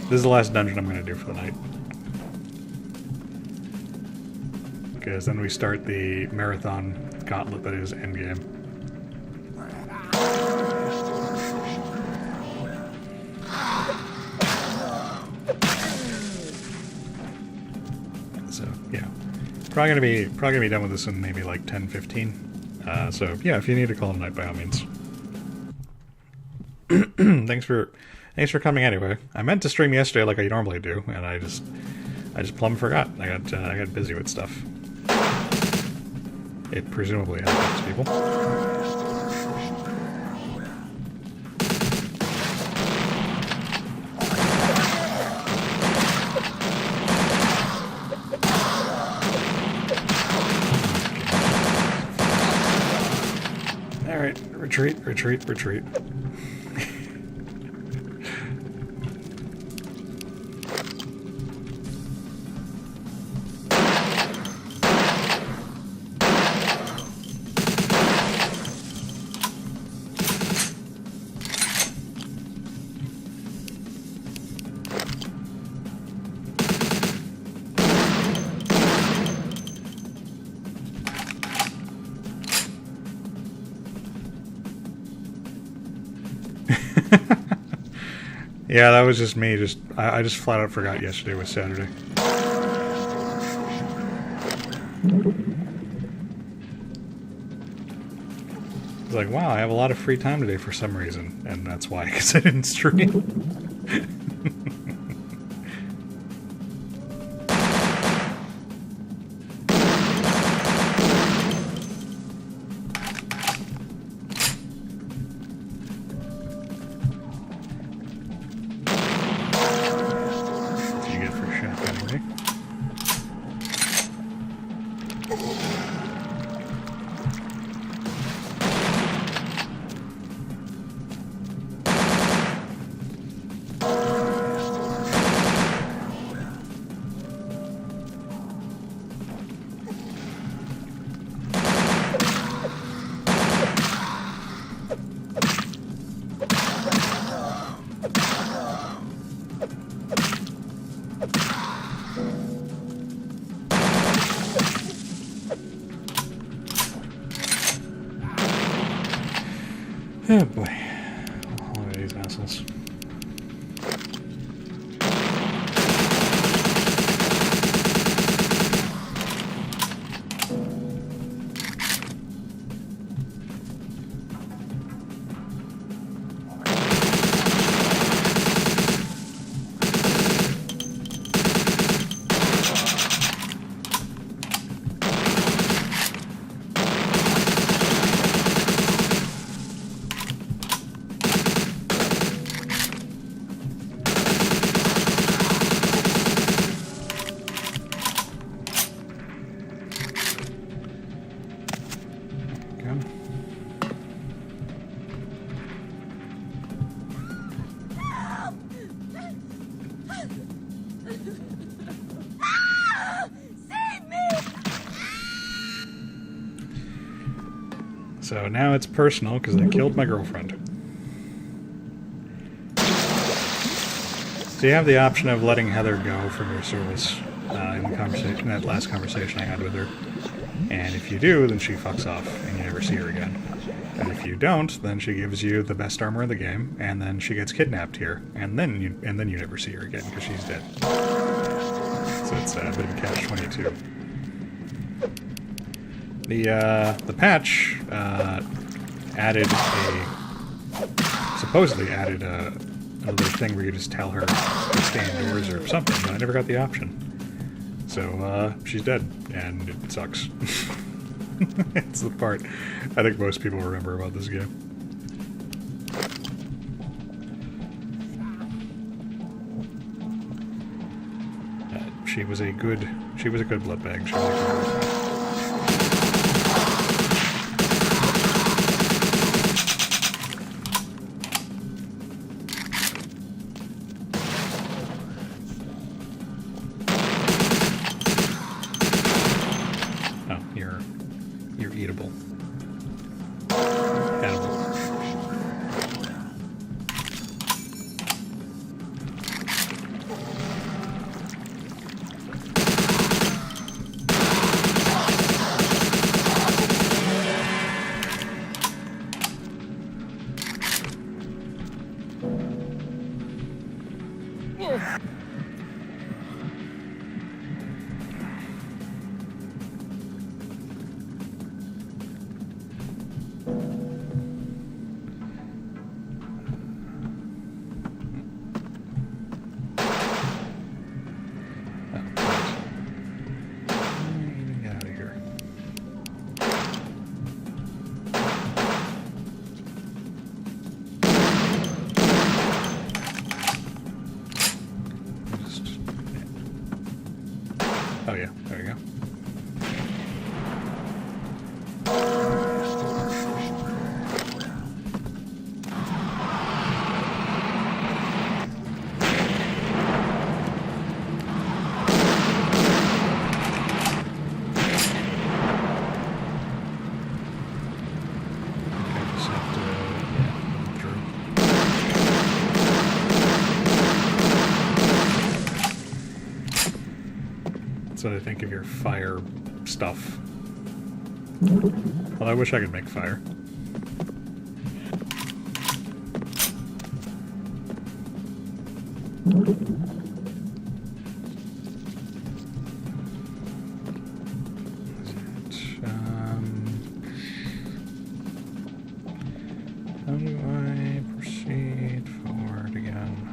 This is the last dungeon I'm gonna do for the night. Because then we start the marathon gauntlet that is endgame. So yeah. Probably gonna be done with this in maybe like 10-15. So yeah, if you need to call it a night, by all means. Thanks for coming anyway. I meant to stream yesterday like I normally do, and I just plumb forgot. I got busy with stuff. It presumably happens to people. Alright, retreat, retreat, retreat. Yeah, that was just me. I just flat out forgot yesterday was Saturday. It's like, wow, I have a lot of free time today for some reason, and that's why, because I didn't stream. Oh boy. Look at these assholes. So now it's personal because they killed my girlfriend. So you have the option of letting Heather go from your service in the conversation, that last conversation I had with her. And if you do, then she fucks off and you never see her again. And if you don't, then she gives you the best armor in the game, and then she gets kidnapped here, and then you never see her again because she's dead. So it's a bit of a catch-22. The patch supposedly added another thing where you just tell her to stay indoors or something, but I never got the option. So she's dead, and it sucks. It's the part I think most people remember about this game. She was a good blood bag. She was a good you're eatable. Edible. Oh yeah, there you go. That's what I think of your fire stuff. Well, I wish I could make fire. How do I proceed forward again?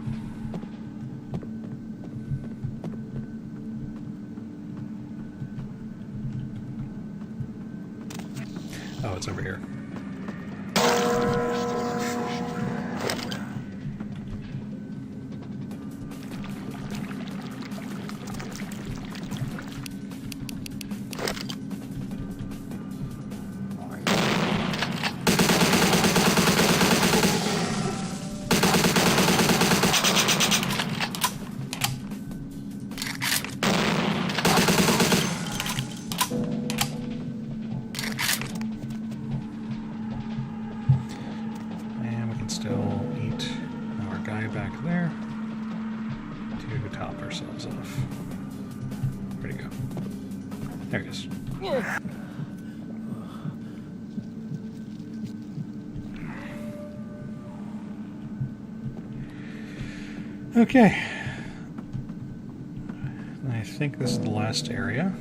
Oh, it's over here. Back there to top ourselves off. Where'd he go? There he is. Okay. I think this is the last area.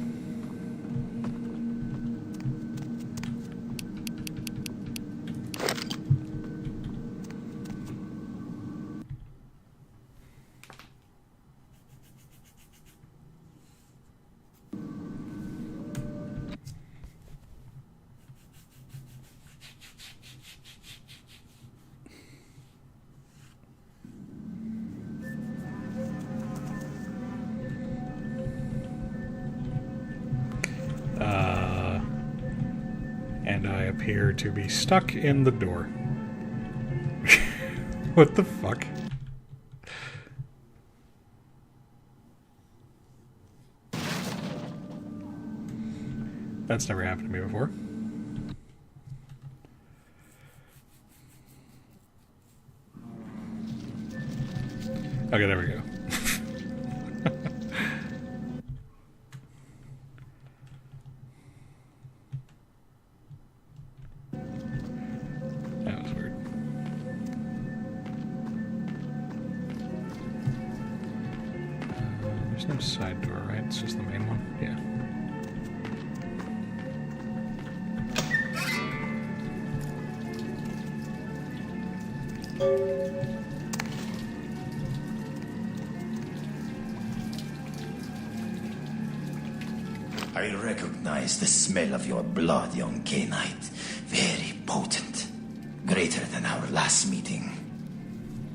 And I appear to be stuck in the door. What the fuck? That's never happened to me before. Okay, there we go. That was weird. There's no side door, right? It's just the main one? Yeah. I recognize the smell of your blood, young K-Knight. Very potent. Greater than our last meeting.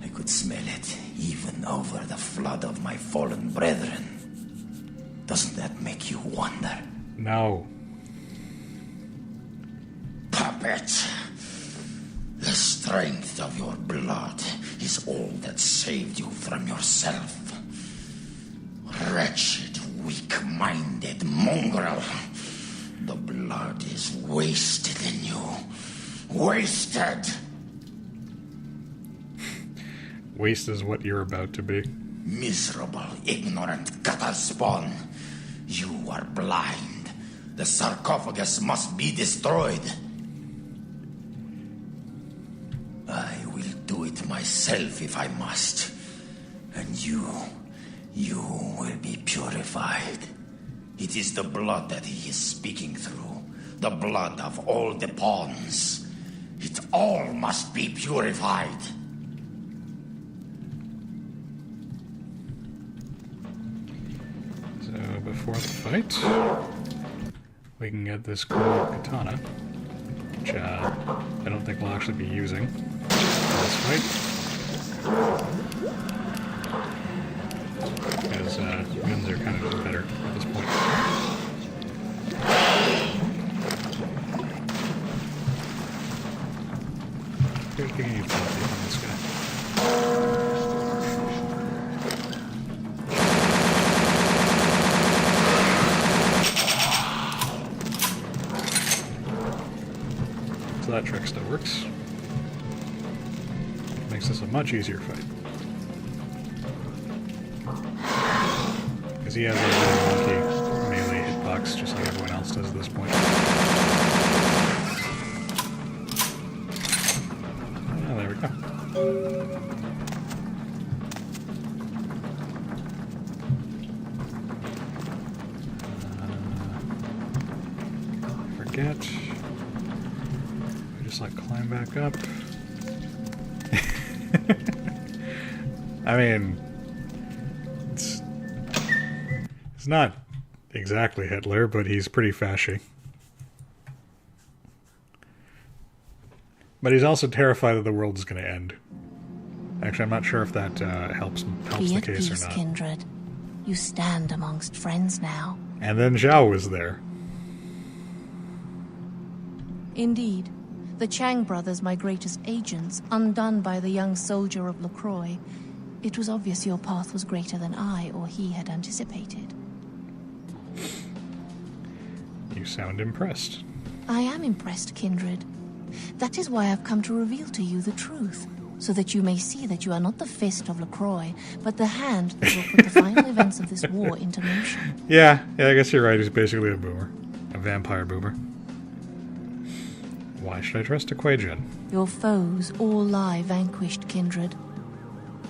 I could smell it even over the flood of my fallen brethren. Doesn't that make you wonder? No. Puppet! The strength of your blood is all that saved you from yourself. Wretched, weak-minded mongrel. The blood is wasted in you. Wasted! Waste is what you're about to be. Miserable, ignorant gutter spawn. You are blind. The sarcophagus must be destroyed. I will do it myself if I must. And you will be purified. It is the blood that he is speaking through. The blood of all the pawns. It all must be purified. So before the fight, we can get this cool katana, which I don't think we'll actually be using for this fight. Because guns are kind of better at this point. Here's picking you on this guy. So that trick still works. Makes this a much easier fight. Because he has a really wonky melee hitbox, just like everyone else does at this point. Oh, there we go. Forget. I just like climb back up. I mean, it's not exactly Hitler, but he's pretty fashy. But he's also terrified that the world is going to end. Actually, I'm not sure if that helps the case or not. Kindred. You stand amongst friends now. And then Zhao was there. Indeed. The Chang brothers, my greatest agents, undone by the young soldier of LaCroix. It was obvious your path was greater than I or he had anticipated. You sound impressed. I am impressed, Kindred. That is why I've come to reveal to you the truth, so that you may see that you are not the fist of LaCroix, but the hand that will put the final events of this war into motion. Yeah, I guess you're right. He's basically a boomer. A vampire boomer. Why should I trust a Kuei Jin? Your foes all lie vanquished, Kindred.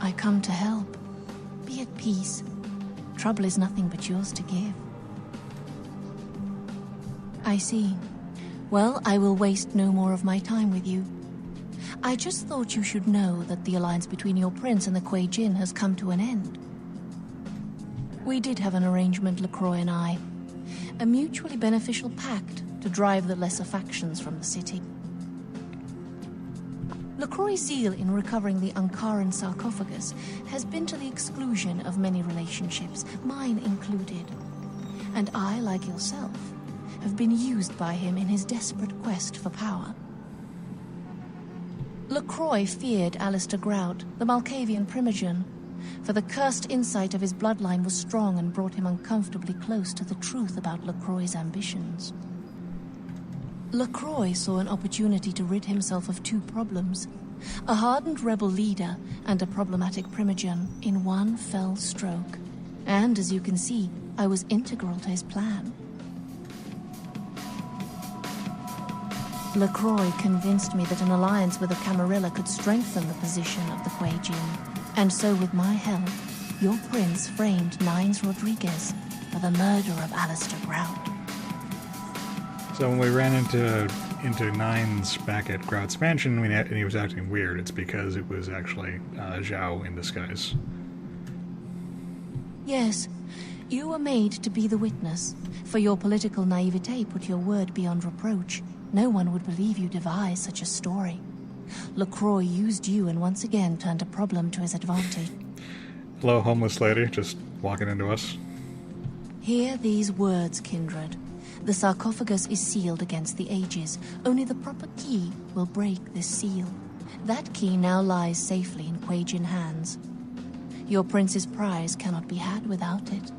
I come to help. Be at peace. Trouble is nothing but yours to give. I see. Well, I will waste no more of my time with you. I just thought you should know that the alliance between your prince and the Kuei Jin has come to an end. We did have an arrangement, LaCroix and I. A mutually beneficial pact to drive the lesser factions from the city. LaCroix's zeal in recovering the Uncurrent sarcophagus has been to the exclusion of many relationships, mine included. And I, like yourself, have been used by him in his desperate quest for power. LaCroix feared Alistair Grout, the Malkavian primogen, for the cursed insight of his bloodline was strong and brought him uncomfortably close to the truth about LaCroix's ambitions. LaCroix saw an opportunity to rid himself of two problems, a hardened rebel leader and a problematic primogen, in one fell stroke. And, as you can see, I was integral to his plan. LaCroix convinced me that an alliance with the Camarilla could strengthen the position of the Kuei Jin. And so, with my help, your prince framed Nines Rodriguez for the murder of Alistair Grout. So when we ran into Nines back at Grout's mansion and he was acting weird, it's because it was actually Zhao in disguise. Yes, You were made to be the witness. For your political naivete put your word beyond reproach. No one would believe you devised such a story. LaCroix used you and once again turned a problem to his advantage. Hello, homeless lady, just walking into us. Hear these words, kindred. The sarcophagus is sealed against the ages. Only the proper key will break this seal. That key now lies safely in Quajian hands. Your prince's prize cannot be had without it.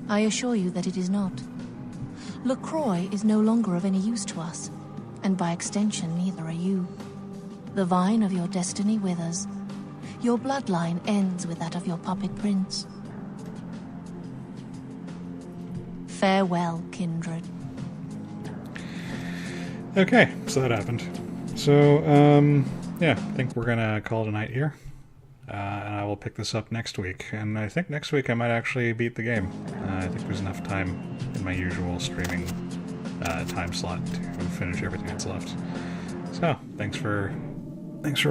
I assure you that it is not. LaCroix is no longer of any use to us, and by extension neither are you. The vine of your destiny withers. Your bloodline ends with that of your puppet prince. Farewell, kindred. Okay, so that happened. So, yeah, I think we're gonna call it a night here. And I will pick this up next week. And I think next week I might actually beat the game. I think there's enough time in my usual streaming time slot to finish everything that's left. So, thanks for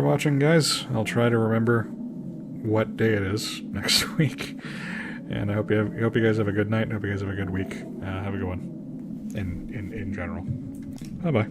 watching, guys. I'll try to remember what day it is next week. And I hope you guys have a good night. I hope you guys have a good week. Have a good one. In general. Bye-bye.